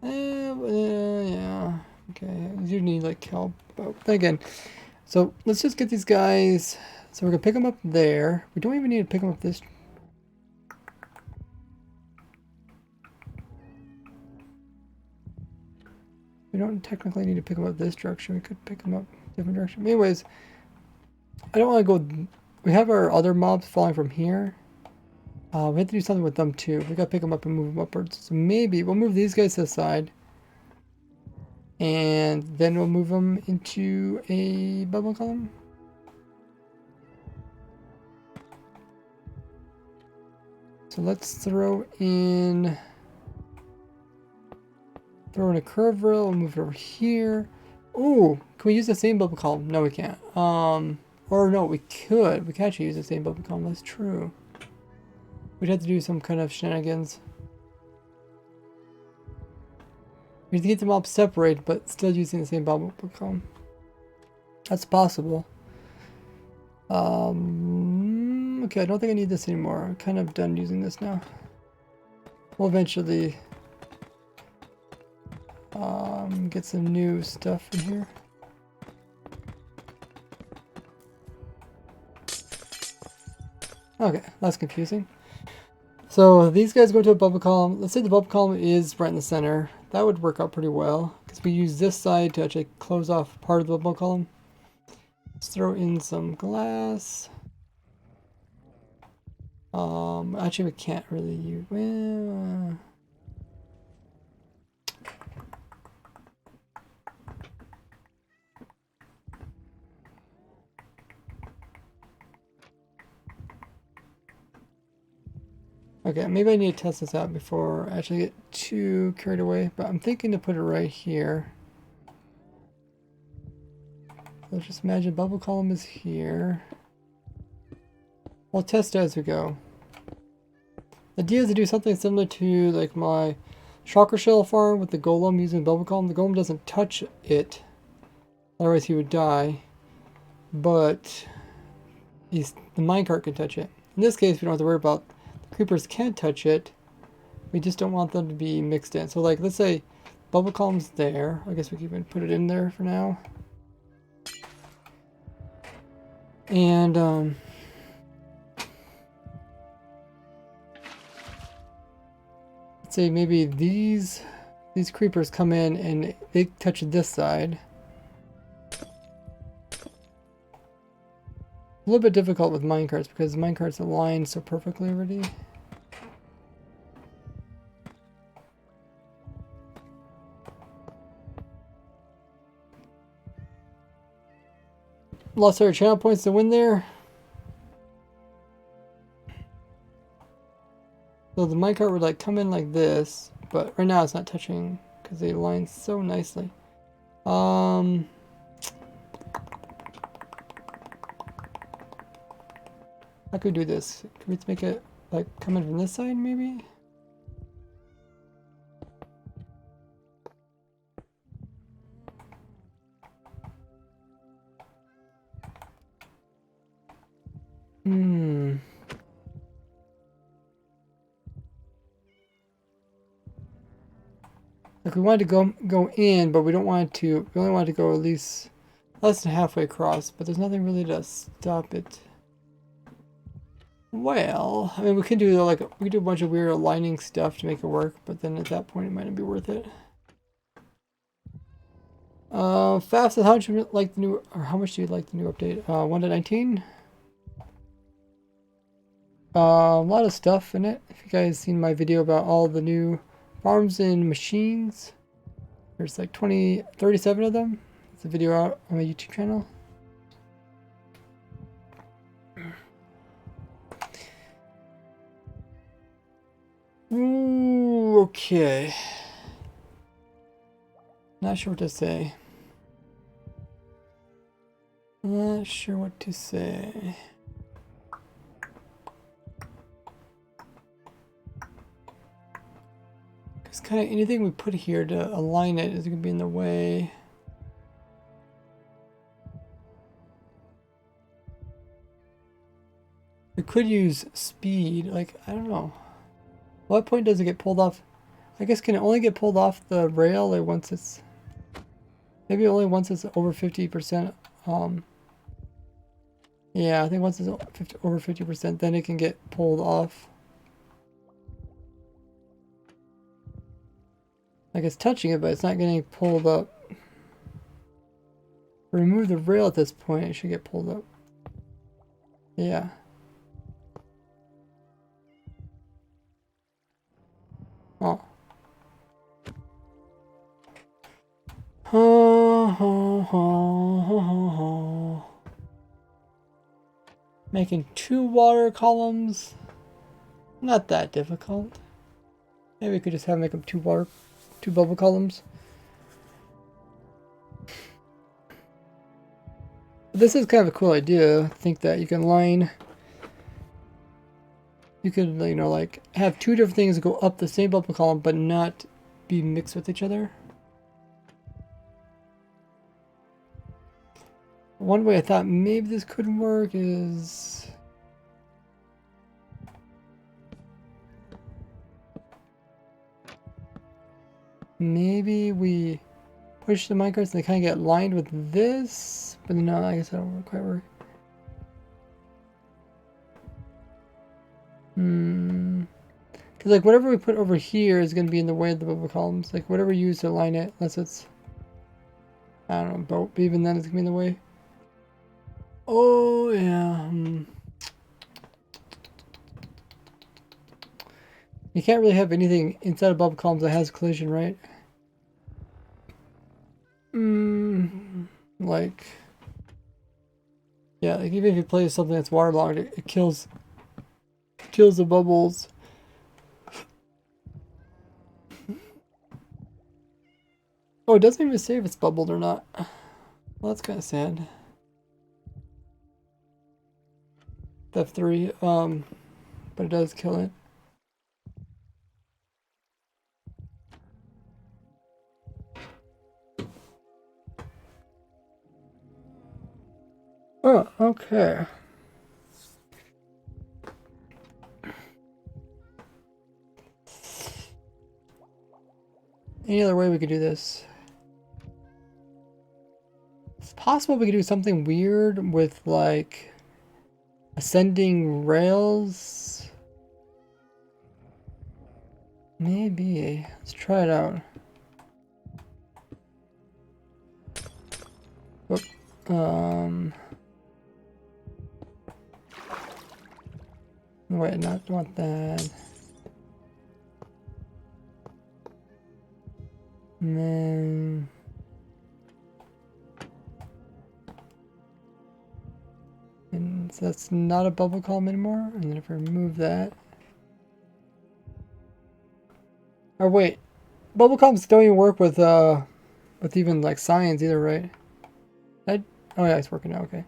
Yeah. Okay, you need like kelp. But again, so let's just get these guys. So we're gonna pick them up there. We don't even need to pick them up this. We don't technically need to pick them up this direction. We could pick them up different direction. Anyways, I don't want to go. We have our other mobs falling from here. We have to do something with them too. We gotta pick them up and move them upwards. So maybe we'll move these guys to the side. And then we'll move them into a bubble column. So let's throw in a curve rail and move it over here. Ooh, can we use the same bubble column? No, we can't. Or no, we could. We can actually use the same bubble column. That's true. We'd have to do some kind of shenanigans. We have to get them all separated, but still using the same bubble column. That's possible. Okay, I don't think I need this anymore. I'm kind of done using this now. We'll eventually get some new stuff in here. Okay, that's confusing. So these guys go to a bubble column. Let's say the bubble column is right in the center. That would work out pretty well because we use this side to actually close off part of the bubble column. Let's throw in some glass. Actually we can't really use, well, okay, maybe I need to test this out before I actually get too carried away, but I'm thinking to put it right here. So just imagine bubble column is here. We'll test it as we go. The idea is to do something similar to like my shocker shell farm with the golem using bubble column. The golem doesn't touch it, otherwise he would die. But the minecart can touch it. In this case, we don't have to worry about the creepers can't touch it. We just don't want them to be mixed in. So like, let's say bubble column's there. I guess we can even put it in there for now. And let's say maybe these creepers come in and they touch this side. A little bit difficult with minecarts because minecarts align so perfectly already. Lost our channel points to win there. So the minecart would like come in like this, but right now it's not touching because they align so nicely. How could we do this? Can we make it like come in from this side maybe? Like we wanted to go in, but we don't want to. We only want to go at least less than halfway across, but there's nothing really to stop it. Well, I mean, we could do like we could do a bunch of weird aligning stuff to make it work, but then at that point it might not be worth it. Fastest, how much do you like the new, or how much do you like the new update? 1.19. A lot of stuff in it. If you guys seen my video about all the new farms and machines, there's like 37 of them. It's a video out on my YouTube channel. Ooh, okay. Not sure what to say. Not sure what to say. Because kind of anything we put here to align it is going to be in the way. We could use speed, like, I don't know. What point does it get pulled off? I guess can it only get pulled off the rail or once it's... Maybe only once it's over 50%. Yeah, I think once it's over 50%, then it can get pulled off. Like it's touching it, but it's not getting pulled up. Remove the rail at this point, it should get pulled up. Yeah. Oh. Making 2 water columns. Not that difficult. Maybe we could just make them 2 bubble columns. This is kind of a cool idea. I think that you can line. You could, you know, like have 2 different things go up the same bubble column, but not be mixed with each other. One way I thought maybe this could work is maybe we push the minecarts and they kind of get lined with this, but no, I guess that don't quite work. Because like whatever we put over here is going to be in the way of the bubble columns. Like whatever you use to line it, unless it's, I don't know, but even then it's going to be in the way. Oh, yeah. You can't really have anything inside of bubble columns that has collision, right? Like, yeah, like even if you play something that's waterlogged, it kills the bubbles. Oh, it doesn't even say if it's bubbled or not. Well, that's kind of sad. F3, but it does kill it. Oh, okay. Any other way we could do this? It's possible we could do something weird with like ascending rails. Maybe. Let's try it out. Whoop. Wait, not want that. And then and so that's not a bubble column anymore. And then if I remove that. Or wait, bubble columns don't even work with even like signs either, right? Oh yeah, it's working now. Okay.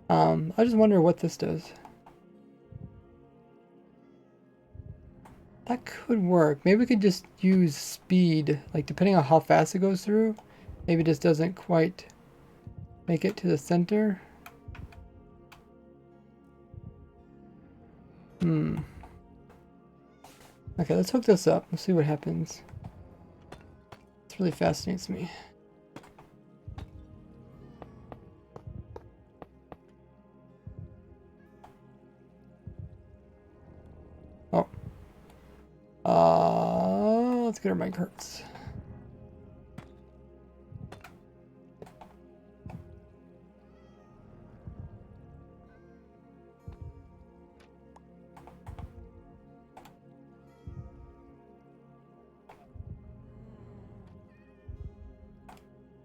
I just wonder what this does. That could work. Maybe we could just use speed, like depending on how fast it goes through. Maybe it just doesn't quite make it to the center. Okay, let's hook this up. Let's see what happens. This really fascinates me. get our minecarts.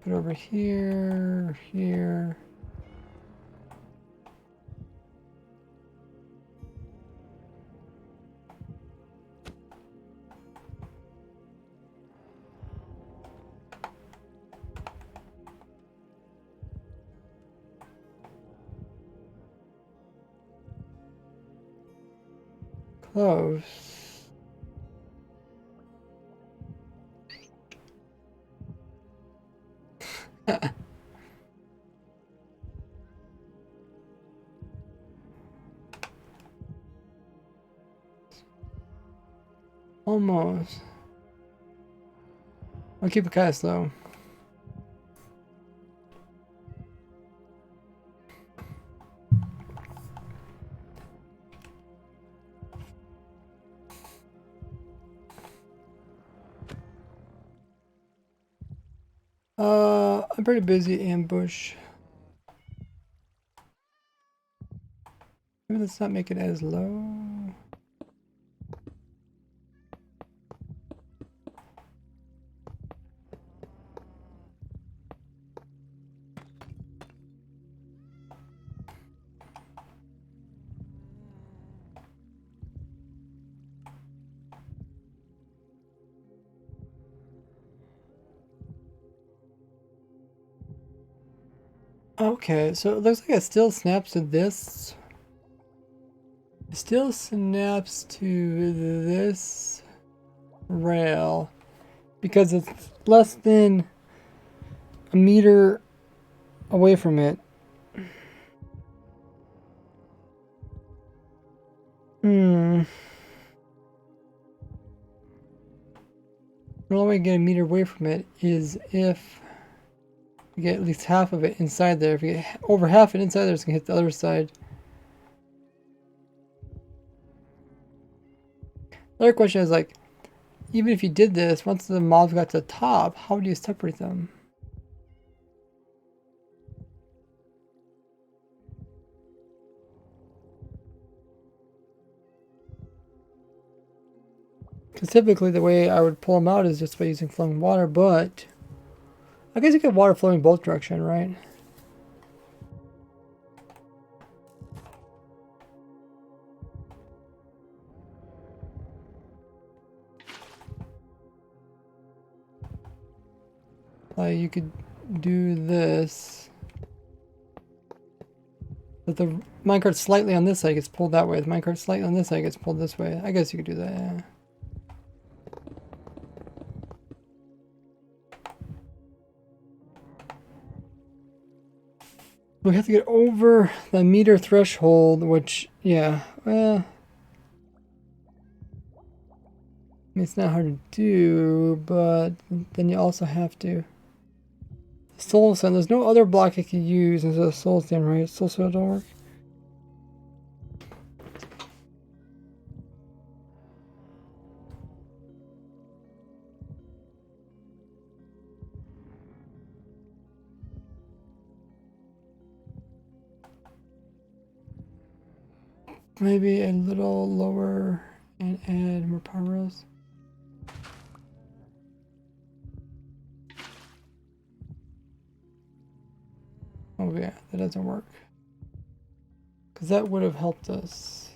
Put it over here, here. Close. Almost. I'll keep it kind of slow. I'm pretty busy, ambush. Maybe let's not make it as low. Okay, so it looks like it still snaps to this. It still snaps to this rail because it's less than a meter away from it. The only way to get a meter away from it is if you get at least half of it inside there. If you get over half it inside there, it's going to hit the other side. Another question is like, even if you did this, once the mobs got to the top, how do you separate them? Because typically the way I would pull them out is just by using flowing water, but I guess you get water flowing both directions, right? Like you could do this. But the minecart slightly on this side gets pulled that way. The minecart slightly on this side gets pulled this way. I guess you could do that, yeah. We have to get over the meter threshold, which, yeah, well, I mean, it's not hard to do, but then you also have to. Soul sand, there's no other block I could use instead of soul sand, right? Soul sand don't work. Maybe a little lower and add more power rails. Oh yeah, that doesn't work. Because that would have helped us.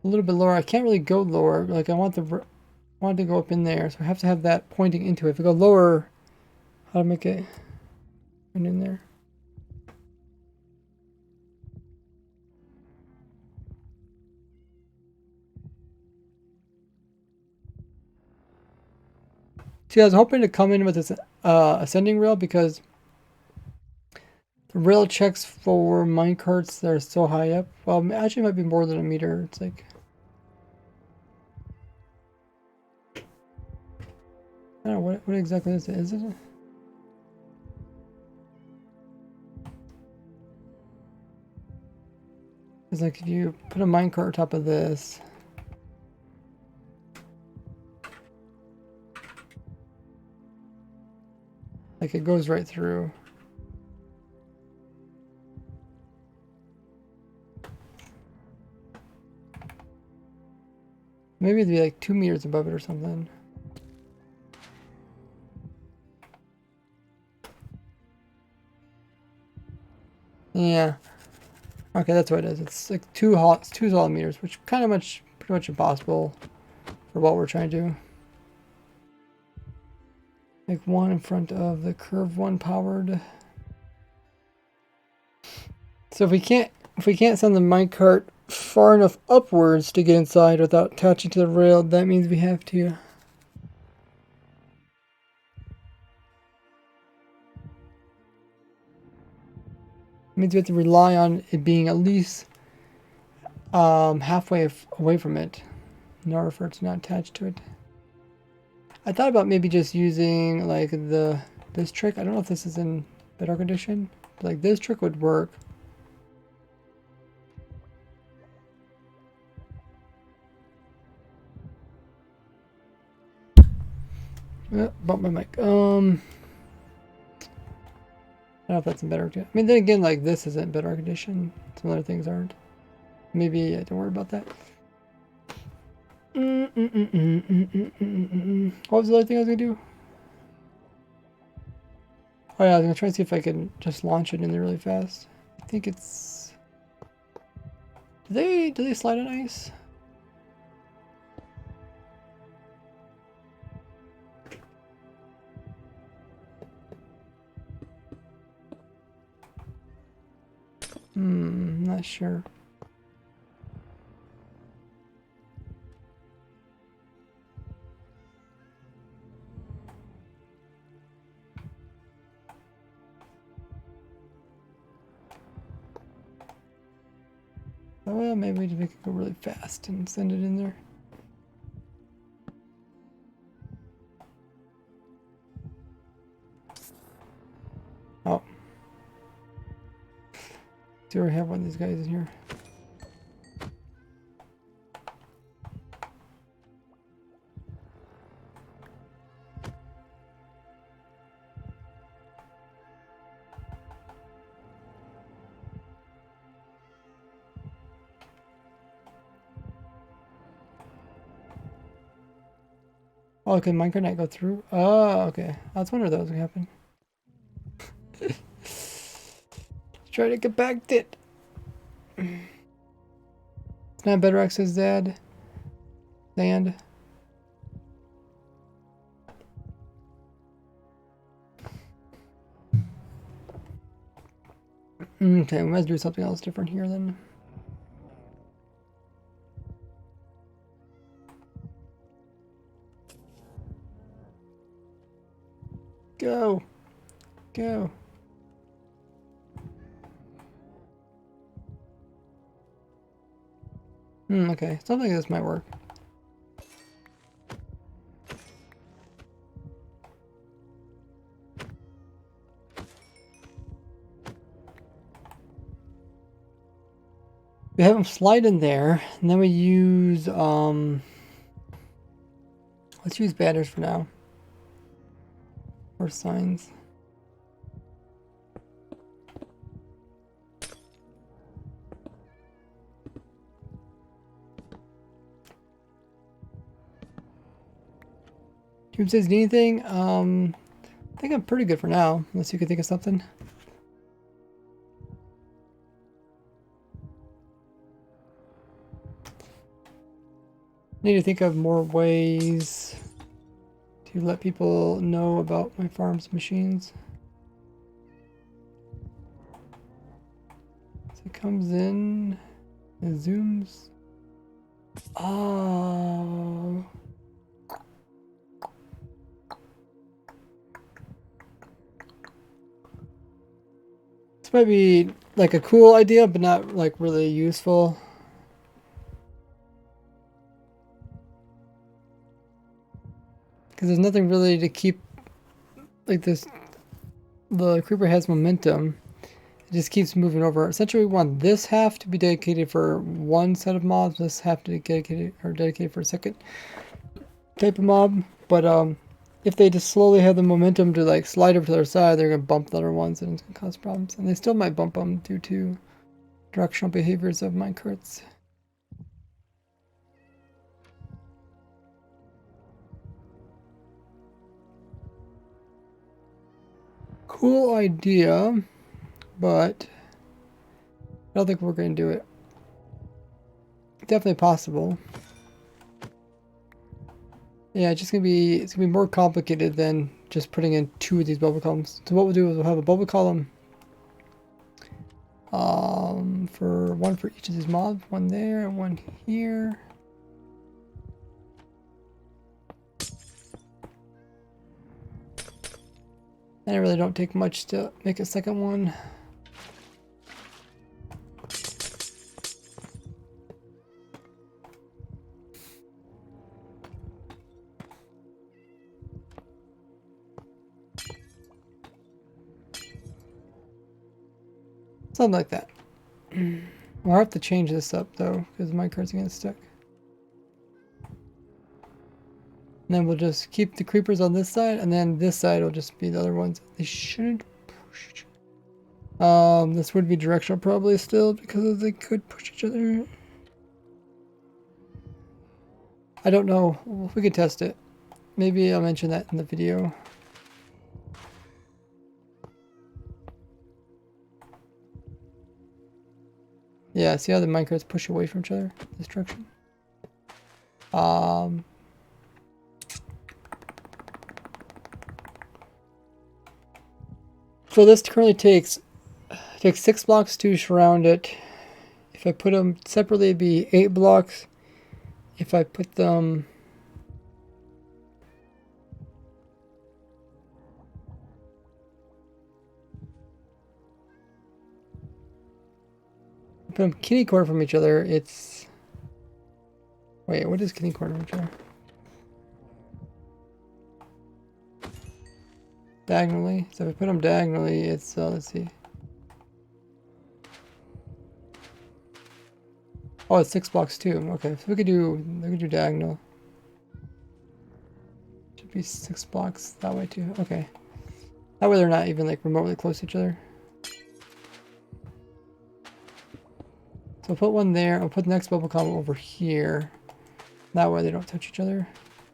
A little bit lower. I can't really go lower. Like I want to go up in there, so I have to have that pointing into it. If I go lower, how to make it in there? See, I was hoping to come in with this ascending rail because the rail checks for minecarts that are so high up. Well, actually, it might be more than a meter. It's like, I don't know what exactly is it? Is it? Because like if you put a minecart on top of this, like it goes right through. Maybe it'd be like 2 meters above it or something. Yeah. Okay, that's what it is. It's like two solid meters, which pretty much impossible for what we're trying to do. Like one in front of the curved one powered. So if we can't send the minecart far enough upwards to get inside without attaching to the rail, that means we have to rely on it being at least halfway away from it in order for it to not attach to it. I thought about maybe just using like this trick. I don't know if this is in Bedrock Edition, but like this trick would work. Bump my mic. I don't know if that's in Bedrock. I mean, then again, like this isn't Bedrock Edition. Some other things aren't. Maybe don't worry about that. What was the other thing I was gonna do? Oh yeah, I was gonna try to see if I can just launch it in there really fast. I think it's. Do they slide on ice? Not sure. Oh, well, maybe we just make it go really fast and send it in there. Oh. Do we have one of these guys in here? Oh, can minecart not go through? Oh, okay. I was wondering if that was gonna happen. Try to get back it. It's not Bedrock, says Dad. Sand. Okay, we must do something else different here then. Go. Go. Okay, something like this might work. We have them slide in there, and then we use, let's use banners for now. Or signs. Tube says, need anything? I think I'm pretty good for now, unless you could think of something. Need to think of more ways to let people know about my farm's machines. So it comes in, it zooms. Oh. This might be like a cool idea, but not like really useful. Because there's nothing really to keep, like this, the creeper has momentum. it just keeps moving over. Essentially, we want this half to be dedicated for one set of mobs, this half to be dedicated for a second type of mob. But if they just slowly have the momentum to like slide over to their side, they're gonna bump the other ones, and it's gonna cause problems. And they still might bump them due to directional behaviors of minecarts. Cool idea, but I don't think we're going to do it. Definitely possible. Yeah, it's gonna be more complicated than just putting in 2 of these bubble columns. So what we'll do is we'll have a bubble column for one for each of these mobs, one there and one here. And I really don't take much to make a second one. Something like that. We'll have to change this up though, because my card's getting stuck. And then we'll just keep the creepers on this side, and then this side will just be the other ones. They shouldn't push. This would be directional probably still, because they could push each other. I don't know. We could test it. Maybe I'll mention that in the video. Yeah, see how the minecarts push away from each other? This direction. So this currently takes 6 blocks to surround it. If I put them separately, it'd be 8 blocks. If I put them kitty corner from each other, it's... Wait, what is kitty corner from each other? Diagonally. So if I put them diagonally, it's, let's see. Oh, it's 6 blocks too. Okay, so we could do diagonal. Should be 6 blocks that way too. Okay. That way they're not even like remotely close to each other. So I'll put one there. I'll put the next bubble column over here. That way they don't touch each other.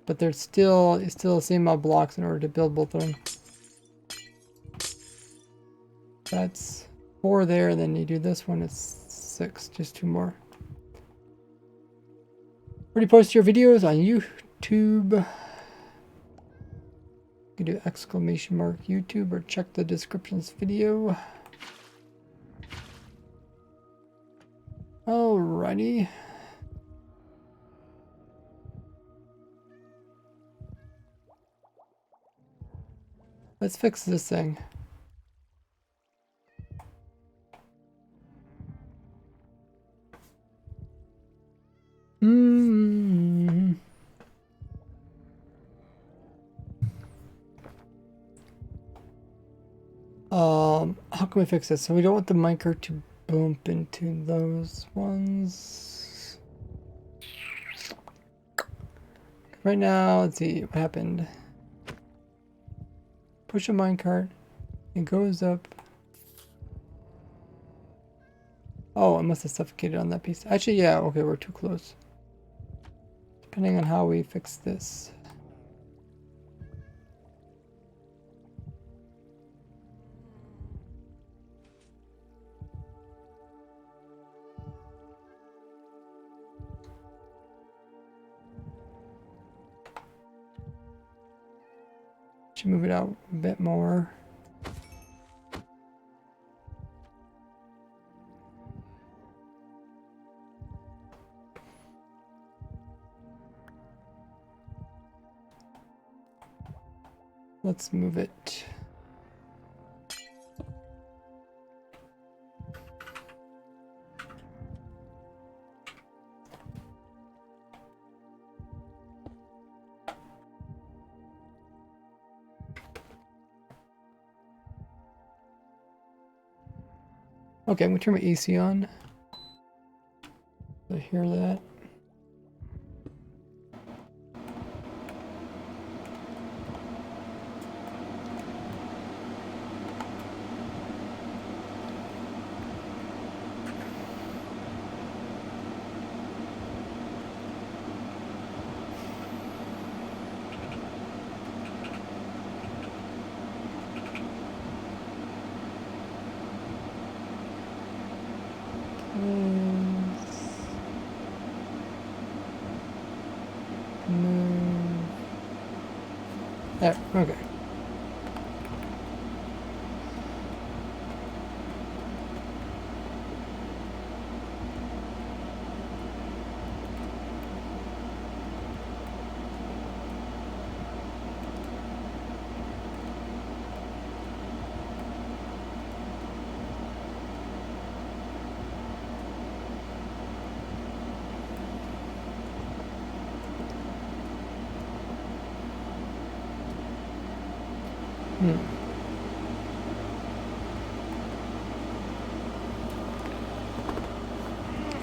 But it's still the same amount of blocks in order to build both of them. That's 4 there, and then you do this one, it's 6, just 2 more. Where do you post your videos? On YouTube. You can do exclamation mark YouTube or check the descriptions video. Alrighty. Let's fix this thing. How can we fix this? So we don't want the minecart to bump into those ones. Right now, let's see what happened. Push a minecart, it goes up. Oh, I must have suffocated on that piece. Actually, yeah, okay, we're too close. Depending on how we fix this. Should move it out a bit more. Let's move it. Okay, I'm gonna turn my AC on. I hear that. Move. There, okay.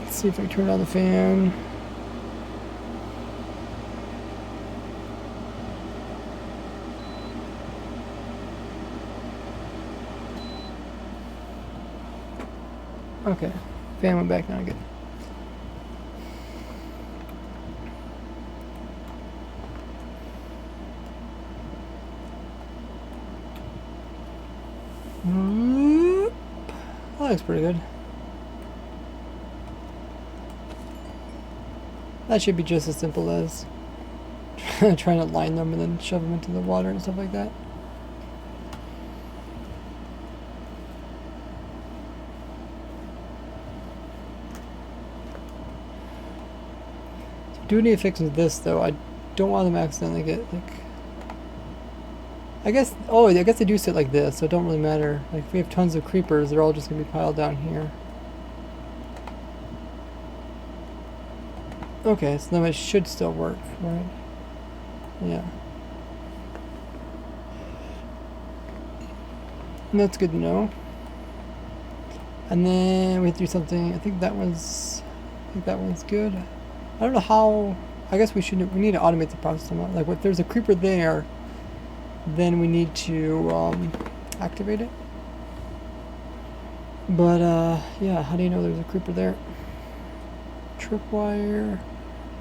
Let's see if I turn on the fan. Okay, fan went back now. Good. That looks pretty good. That should be just as simple as trying to line them and then shove them into the water and stuff like that. So do need to fix this though. I don't want them to accidentally get like. I guess they do sit like this, so it don't really matter. Like if we have tons of creepers, they're all just gonna be piled down here. Okay, so then it should still work, right? Yeah. And that's good to know. And then we have to do something. I think that one's good. I don't know how. I guess we need to automate the process somewhat. Like if there's a creeper there, then we need to activate it. But yeah, how do you know there's a creeper there? Tripwire,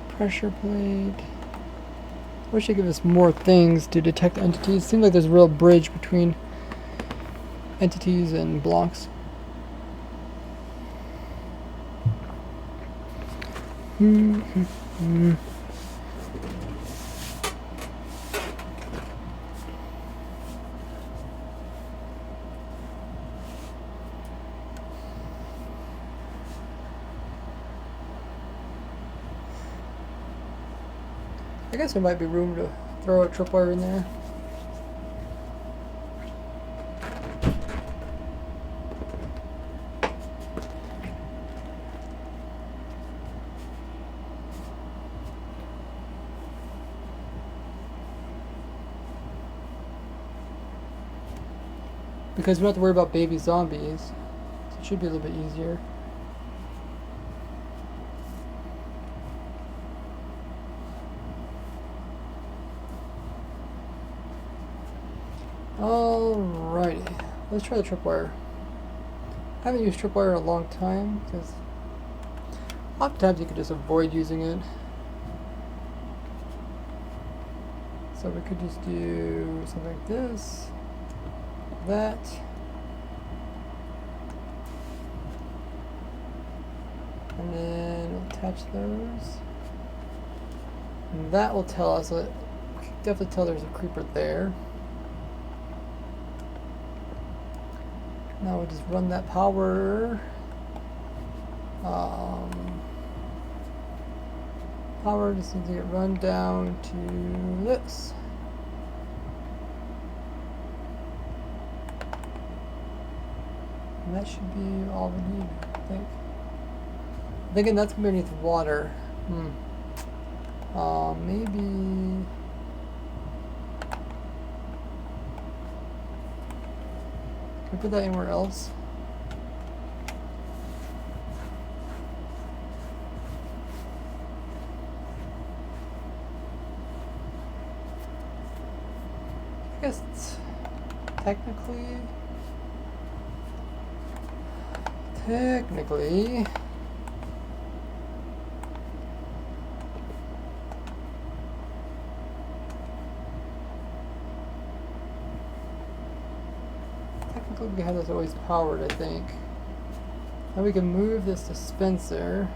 pressure plate. I wish they'd give us more things to detect entities. Seems like there's a real bridge between entities and blocks. I guess there might be room to throw a tripwire in there. Because we don't have to worry about baby zombies, so it should be a little bit easier. Alrighty, let's try the tripwire. I haven't used tripwire in a long time because oftentimes you could just avoid using it. So we could just do something like this, that, and then we'll attach those. And that will tell us that we can definitely tell there's a creeper there. Now we'll just run that power. Power just needs to get run down to this. And that should be all we need, I think. I'm thinking that's beneath water. Maybe. Can we put that anywhere else? I guess technically, we have this always powered, I think. Now we can move this dispenser.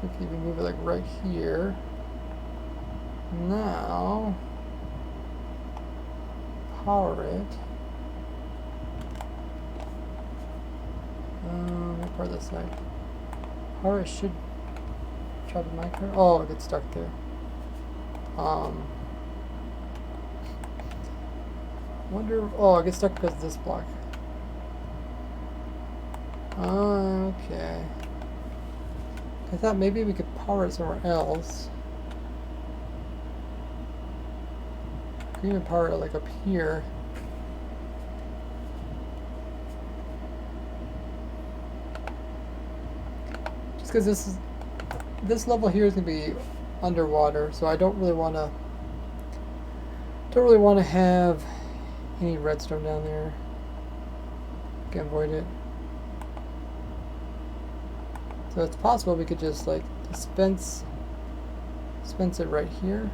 We can even move it like right here. Now, power it. Let me power this side. Power it should try to micro. Oh, it gets stuck there. Wonder. Oh, I get stuck because of this block. Okay. I thought maybe we could power it somewhere else. We can even power it like up here. Just because this level here is gonna be underwater, so I don't really want to have any redstone down there. Can avoid it. So it's possible we could just like dispense it right here.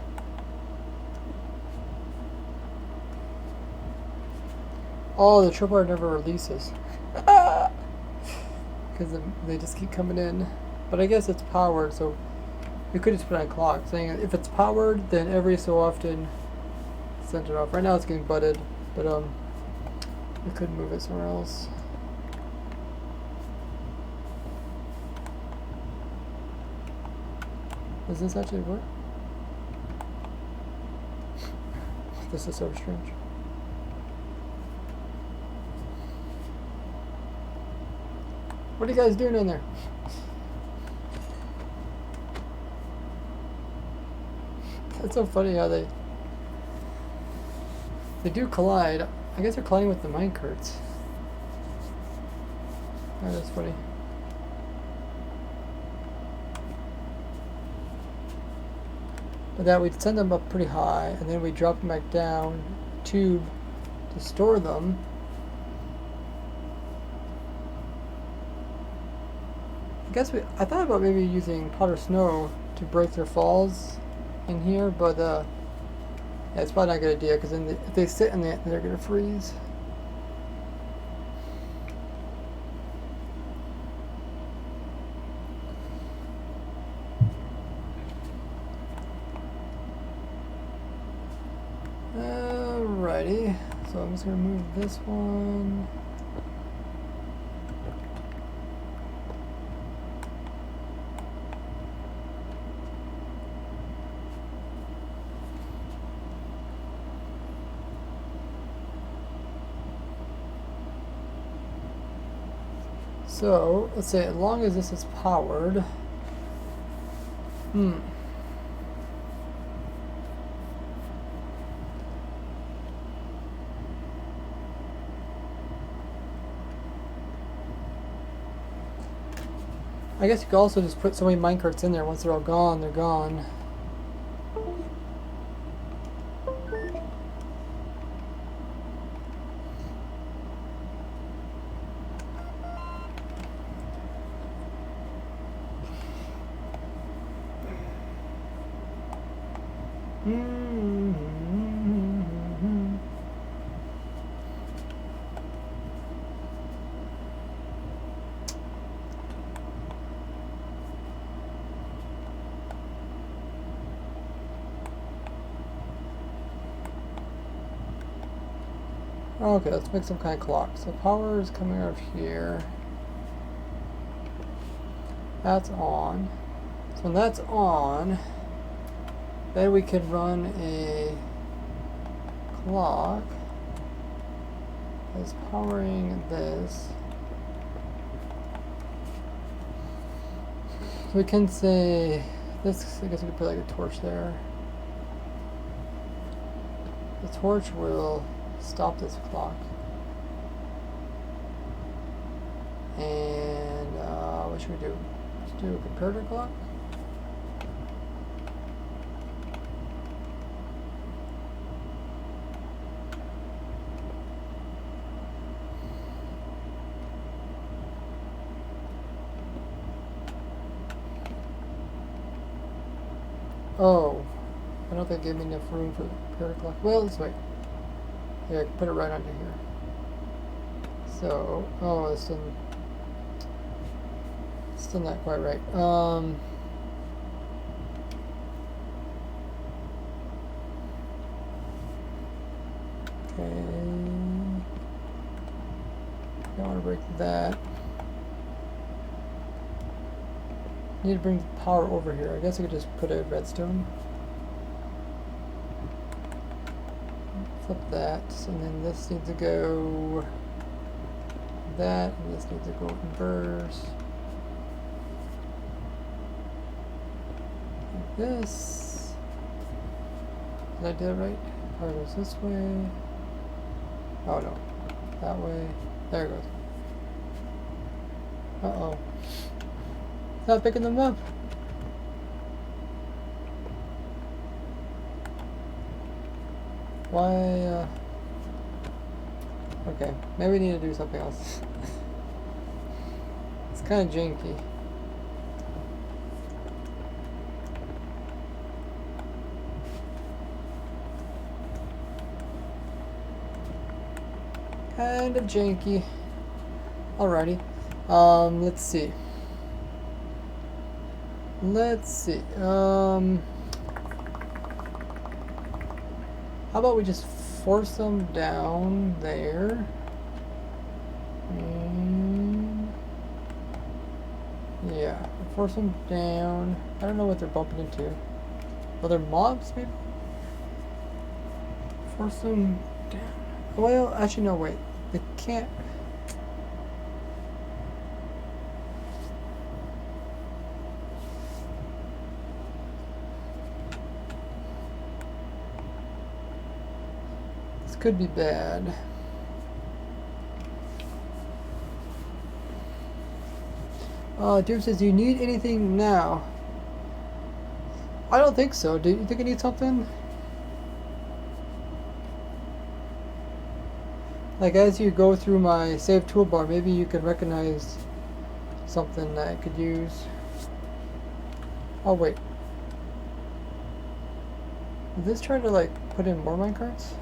Oh, the tripwire never releases. Because they just keep coming in. But I guess it's powered, so we could just put on a clock saying if it's powered, then every so often send it off. Right now it's getting butted, but we could move it somewhere else. Does this actually work? This is so strange. What are you guys doing in there? It's so funny how they do collide. I guess they're colliding with the minecarts. Oh, that's funny. But that we'd send them up pretty high, and then we drop them back down tube to store them. I thought about maybe using powder snow to break their falls in here, but yeah, it's probably not a good idea because then if they sit in it, they're gonna freeze. Alrighty, so I'm just gonna move this one. So, let's say as long as this is powered, I guess you could also just put so many minecarts in there. Once they're all gone, they're gone. Okay, let's make some kind of clock. So power is coming out of here. That's on. So when that's on, then we can run a clock that's powering this. So we can say this, I guess we could put like a torch there. The torch will stop this clock. And what should we do? Let's do a comparator clock. Oh, I don't think it gave me enough room for the periodic clock. Well, let's wait. Yeah, I can put it right under here. So, oh, it's still not quite right. Okay. Don't want to break that. Need to bring the power over here. I guess I could just put a redstone. Flip that, and then this needs to go that, and this needs to go inverse. Like this. Did I do it right? Power goes this way. Oh no, that way. There it goes. Uh-oh. It's not picking them up. Why, okay, maybe we need to do something else. It's kind of janky. Kind of janky. Alrighty. Let's see. How about we just force them down there? And yeah, force them down. I don't know what they're bumping into. Other mobs, maybe? Force them down. Well, actually, no, wait. They can't. This could be bad. Deer says, do you need anything now? I don't think so. Do you think I need something? Like, as you go through my save toolbar, maybe you can recognize something that I could use. Oh, wait. Is this trying to, like, put in more minecarts?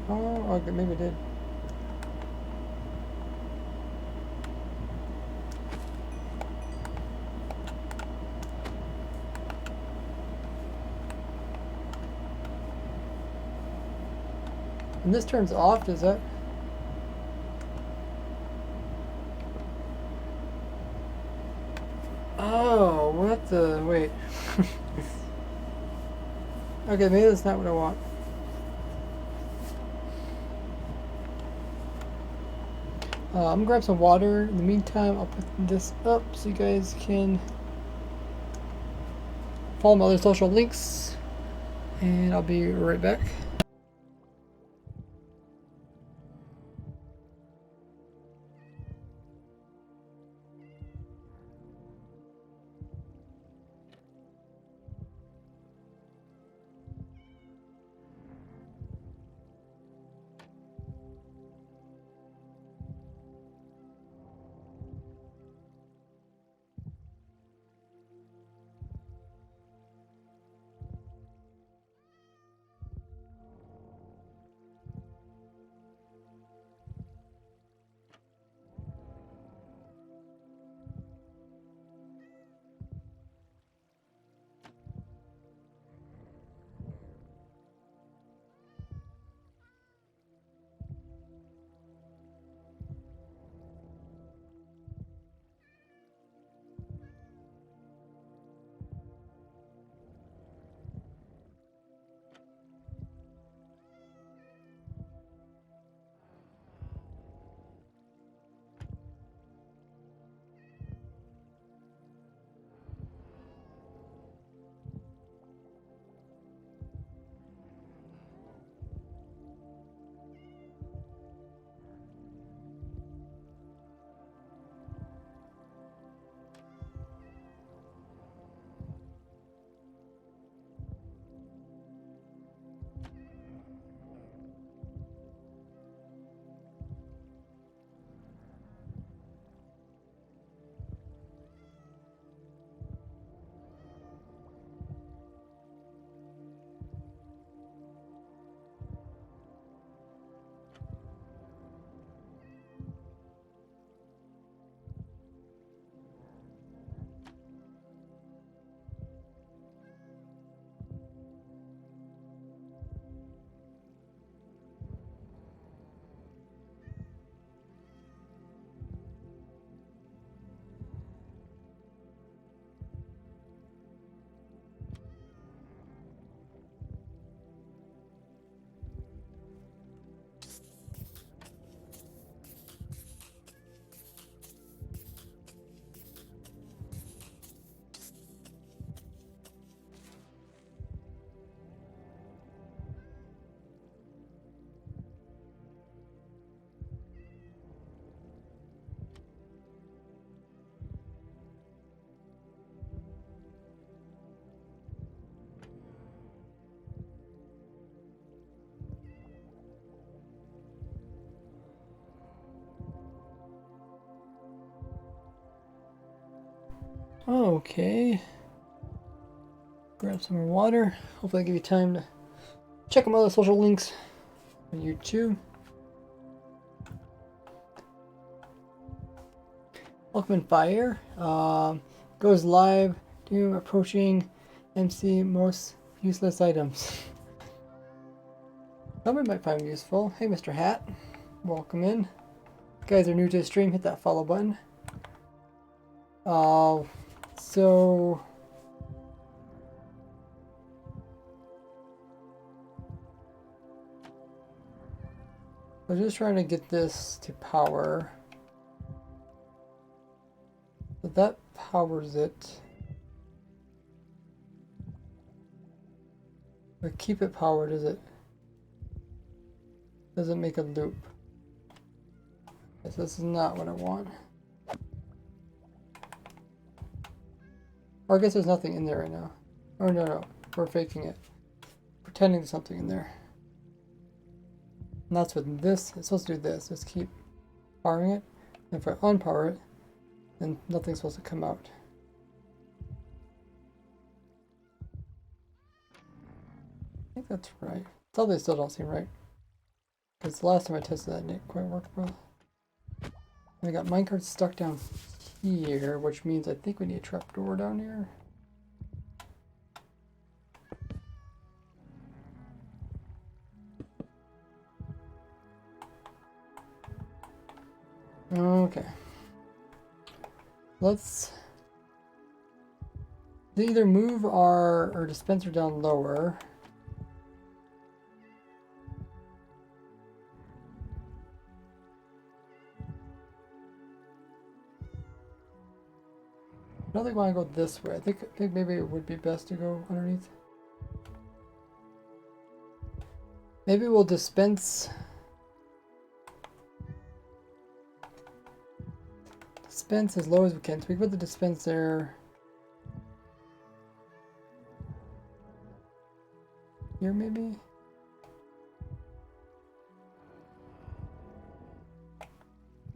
Oh, okay, maybe it did. And this turns off, does that? Oh, what the... wait. Okay, maybe that's not what I want. I'm gonna grab some water. In the meantime, I'll put this up so you guys can follow my other social links. And I'll be right back. Okay. Grab some more water. Hopefully I give you time to check my other social links on YouTube. Welcome in Fire. Goes live. Doom approaching. MC most useless items. Somebody might find them useful. Hey, Mr. Hat. Welcome in. If you guys are new to the stream, hit that follow button. So I'm just trying to get this to power. So that powers it. But keep it powered, does it make a loop? Yes, this is not what I want. Or I guess there's nothing in there right now. Oh no, we're faking it. Pretending there's something in there. And that's what this, it's supposed to do this. Just keep powering it. And if I unpower it, then nothing's supposed to come out. I think that's right. Still, they still don't seem right. Because the last time I tested that, it didn't quite work well. And we got minecarts stuck down here, which means I think we need a trapdoor down here. Okay. Let's either move our dispenser down lower. I don't think I want to go this way. I think maybe it would be best to go underneath. Maybe we'll dispense as low as we can. So we put the dispense there. Here maybe?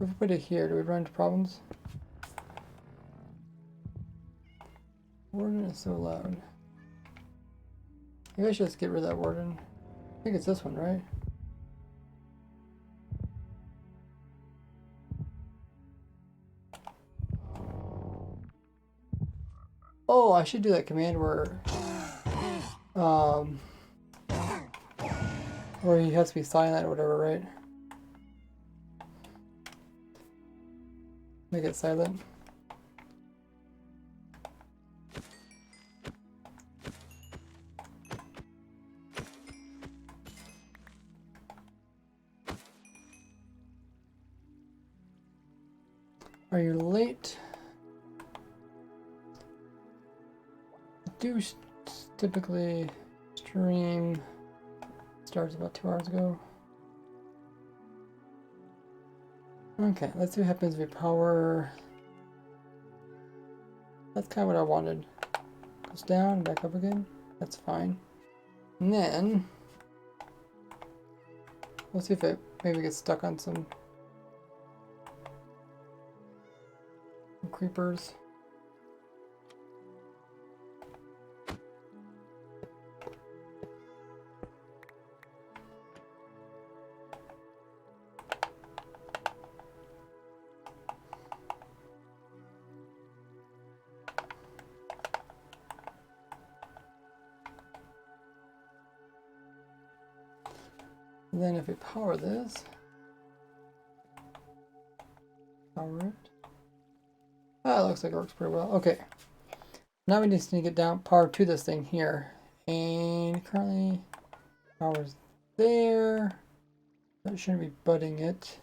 If we put it here, do we run into problems? Warden is so loud. Maybe I should just get rid of that warden. I think it's this one, right? Oh, I should do that command where he has to be silent or whatever, right? Make it silent. Are you late? I do typically stream. Starts about 2 hours ago. Okay, let's see what happens if we power. That's kind of what I wanted. Goes down, back up again. That's fine. And then we'll see if it maybe gets stuck on some creepers. And then if we power this, power it. Ah, it looks like it works pretty well. Okay. Now we just need to get down power to this thing here. And currently power's there. That shouldn't be butting it.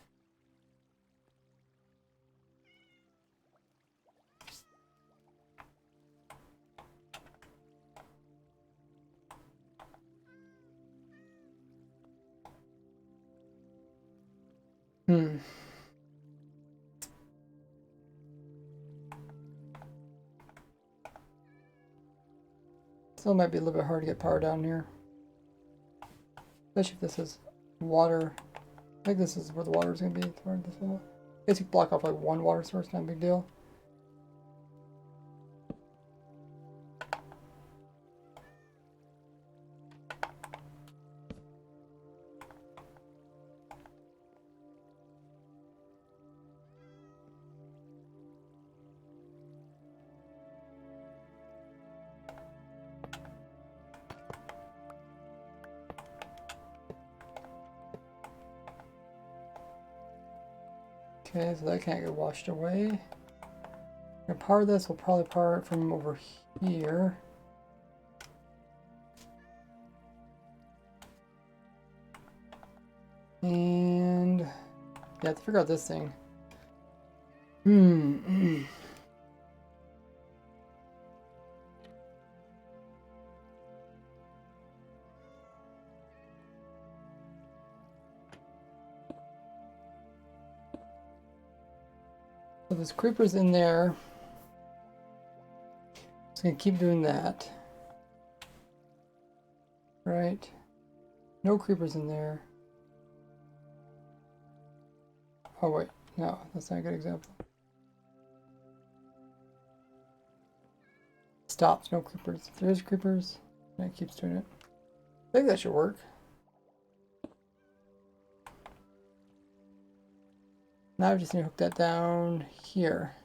Still might be a little bit hard to get power down here. Especially if this is water. I think this is where the water is going to be toward this level. I guess you can block off like one water source, not a big deal. Okay, so that can't get washed away. Gonna power this, we'll probably power it from over here. And yeah, I have to figure out this thing. So there's creepers in there. Just gonna keep doing that. Right. No creepers in there. Oh wait, no, that's not a good example. Stops, no creepers. If there's creepers, then it keeps doing it. I think that should work. Now I just need to hook that down here.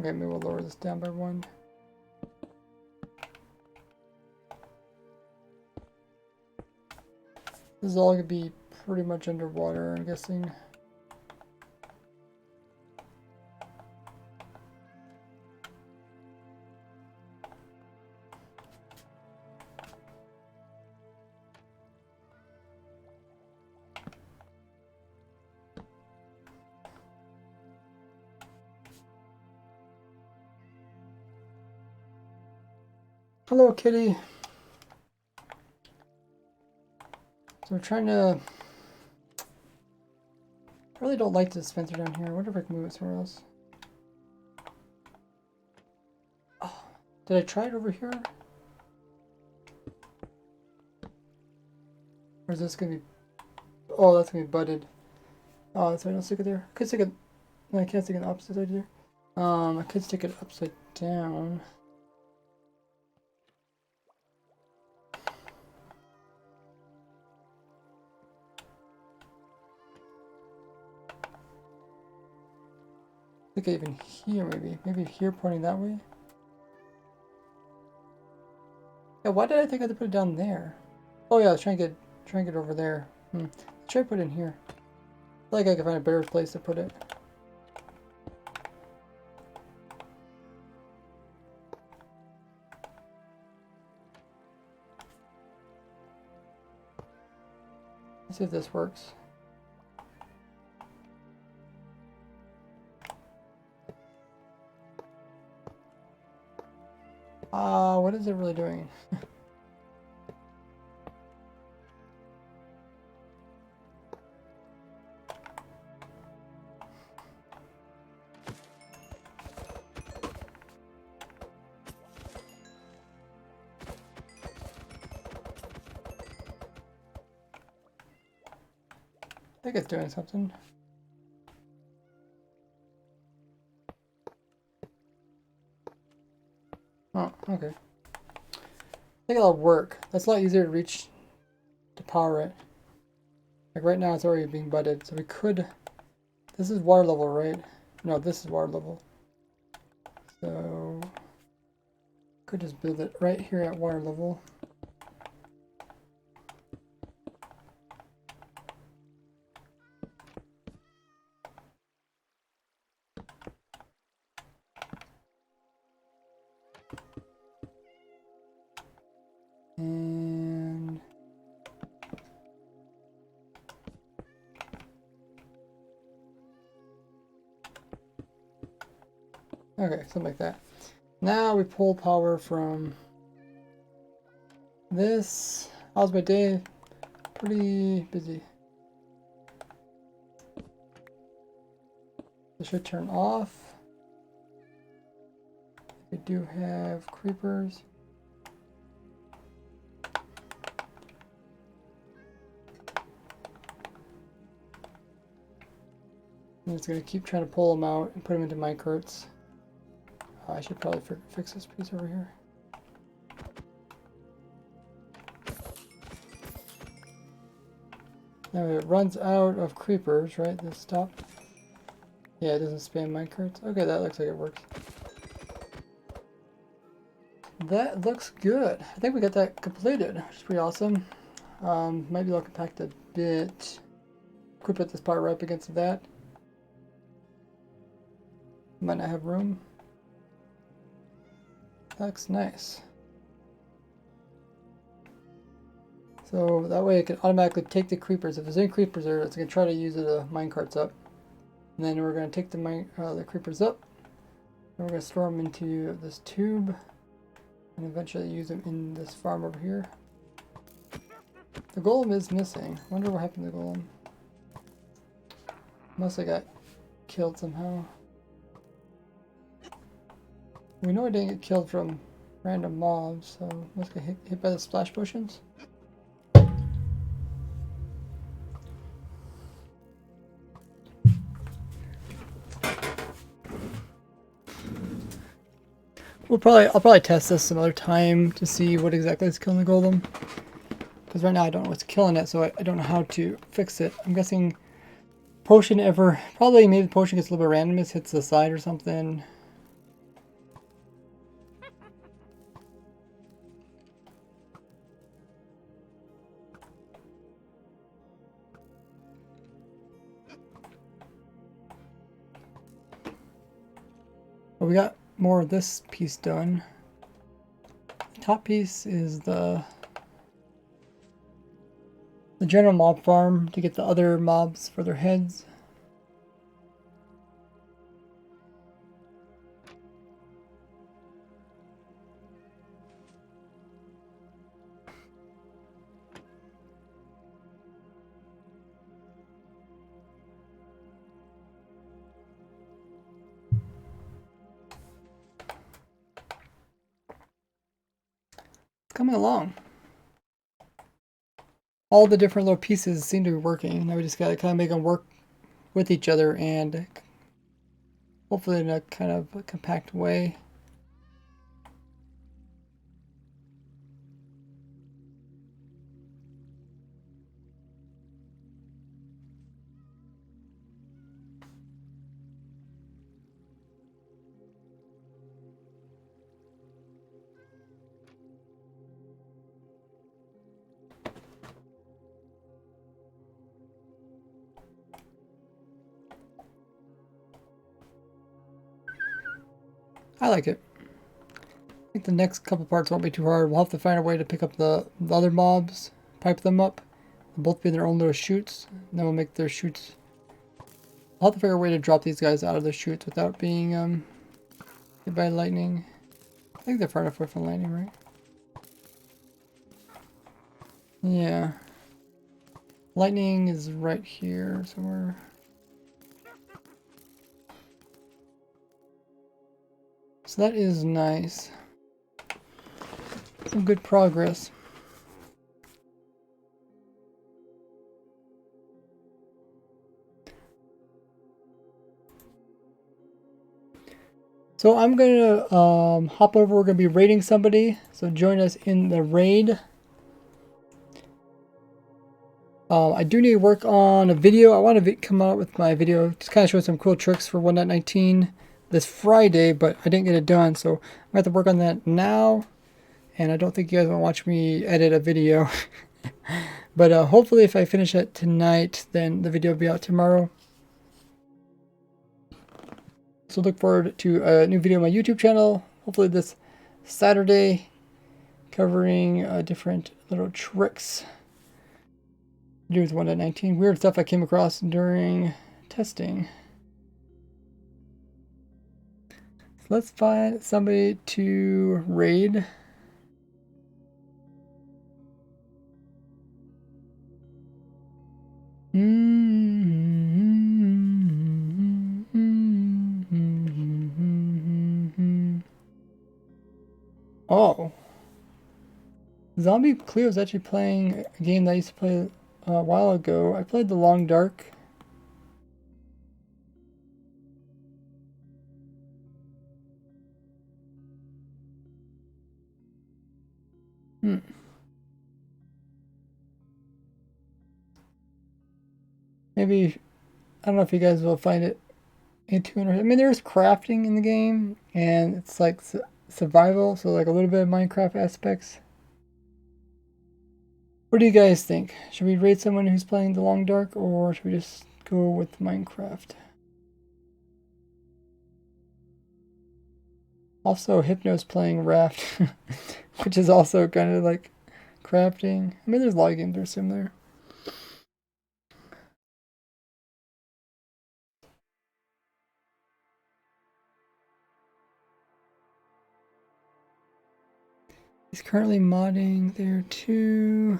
Okay, maybe we'll lower this down by 1. This is all gonna be pretty much underwater, I'm guessing. Hello, kitty. So we're trying to... I really don't like the dispenser down here. I wonder if I can move it somewhere else. Oh, did I try it over here? Or is this gonna be... Oh, that's gonna be budded. Oh, that's why I don't stick it there. I could stick it... No, I can't stick it opposite side either. I could stick it upside down. I think even here, maybe. Maybe here pointing that way. Yeah, why did I think I had to put it down there? Oh yeah, I was trying to get over there. Let's try to put it in here. I feel like I can find a better place to put it. Let's see if this works. What is it really doing? I think it's doing something. Oh, okay. I think it'll work. That's a lot easier to reach to power it. Like right now it's already being budded, so we could... This is water level, right? No, this is water level. So... Could just build it right here at water level. And... Okay, something like that. Now we pull power from this. How's my day? Pretty busy. This should turn off. We do have creepers. I'm just going to keep trying to pull them out and put them into minecarts. I should probably fix this piece over here. Now it runs out of creepers, right? This stop. Yeah, it doesn't spam minecarts. Okay, that looks like it works. That looks good. I think we got that completed, which is pretty awesome. Might be able to compact a bit. Could put this part right up against that. Might not have room. That looks nice. So that way it can automatically take the creepers. If there's any creepers there, it's going to try to use the minecarts up. And then we're going to take the creepers up. And we're going to store them into this tube. And eventually use them in this farm over here. The golem is missing. I wonder what happened to the golem. Must have got killed somehow. We know it didn't get killed from random mobs, so must get hit by the splash potions. I'll probably test this some other time to see what exactly is killing the golem. Because right now I don't know what's killing it, so I don't know how to fix it. I'm guessing potion maybe the potion gets a little bit randomness, hits the side or something. But we got more of this piece done. The top piece is the general mob farm to get the other mobs for their heads. Coming along. All the different little pieces seem to be working. Now we just gotta kind of make them work with each other and hopefully in a kind of a compact way. I like it. I think the next couple parts won't be too hard. We'll have to find a way to pick up the other mobs, pipe them up. They'll both be in their own little chutes. And then we'll make their chutes. I'll have to figure a way to drop these guys out of their chutes without being hit by lightning. I think they're far enough away from lightning, right? Yeah. Lightning is right here somewhere. So that is nice. Some good progress. So I'm gonna hop over. We're gonna be raiding somebody. So join us in the raid. I do need to work on a video. I want to come out with my video, just kind of show some cool tricks for 1.19 this Friday, but I didn't get it done, so I'm going to have to work on that now, and I don't think you guys want to watch me edit a video. But hopefully if I finish it tonight, then the video will be out tomorrow. So look forward to a new video on my YouTube channel, hopefully this Saturday, covering different little tricks to do with 1.19. Weird stuff I came across during testing. So let's find somebody to raid. Oh. Zombie Cleo is actually playing a game that I used to play a while ago. I played The Long Dark. Hmm. Maybe, I don't know if you guys will find it into interesting. I mean, there's crafting in the game, and it's like survival, so like a little bit of Minecraft aspects. What do you guys think? Should we rate someone who's playing The Long Dark, or should we just go with Minecraft? Also, Hypno's playing Raft, which is also kind of like crafting. I mean, there's a lot of games that are similar. He's currently modding there too.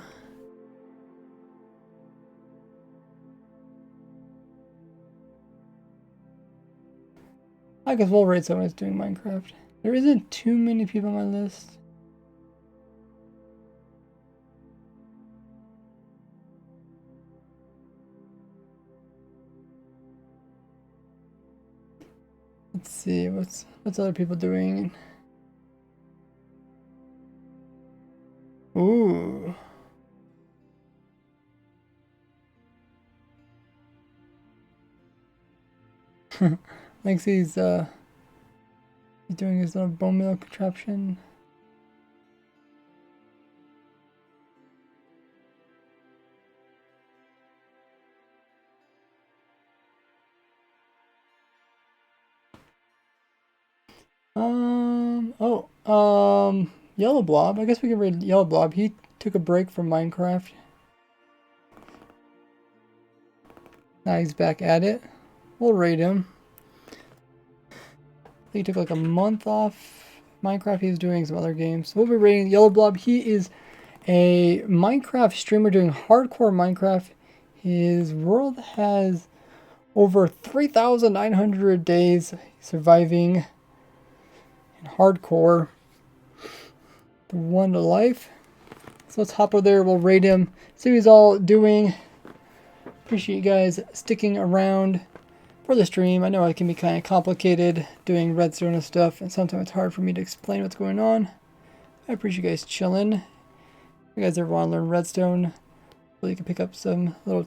I guess we'll rate someone who's doing Minecraft. There isn't too many people on my list. Let's see, what's other people doing? Ooh. Thinks he's doing his little bone meal contraption. Yellow Blob. I guess we can read Yellow Blob. He took a break from Minecraft. Now he's back at it. We'll rate him. I think he took like a month off Minecraft. He's doing some other games. So we'll be rating Yellow Blob. He is a Minecraft streamer doing hardcore Minecraft. His world has over 3,900 days surviving in hardcore. The one to life. So let's hop over there. We'll rate him. See what he's all doing. Appreciate you guys sticking around for the stream. I know it can be kind of complicated doing redstone and stuff, and sometimes it's hard for me to explain what's going on. I appreciate you guys chilling. If you guys ever want to learn redstone, so you can pick up some little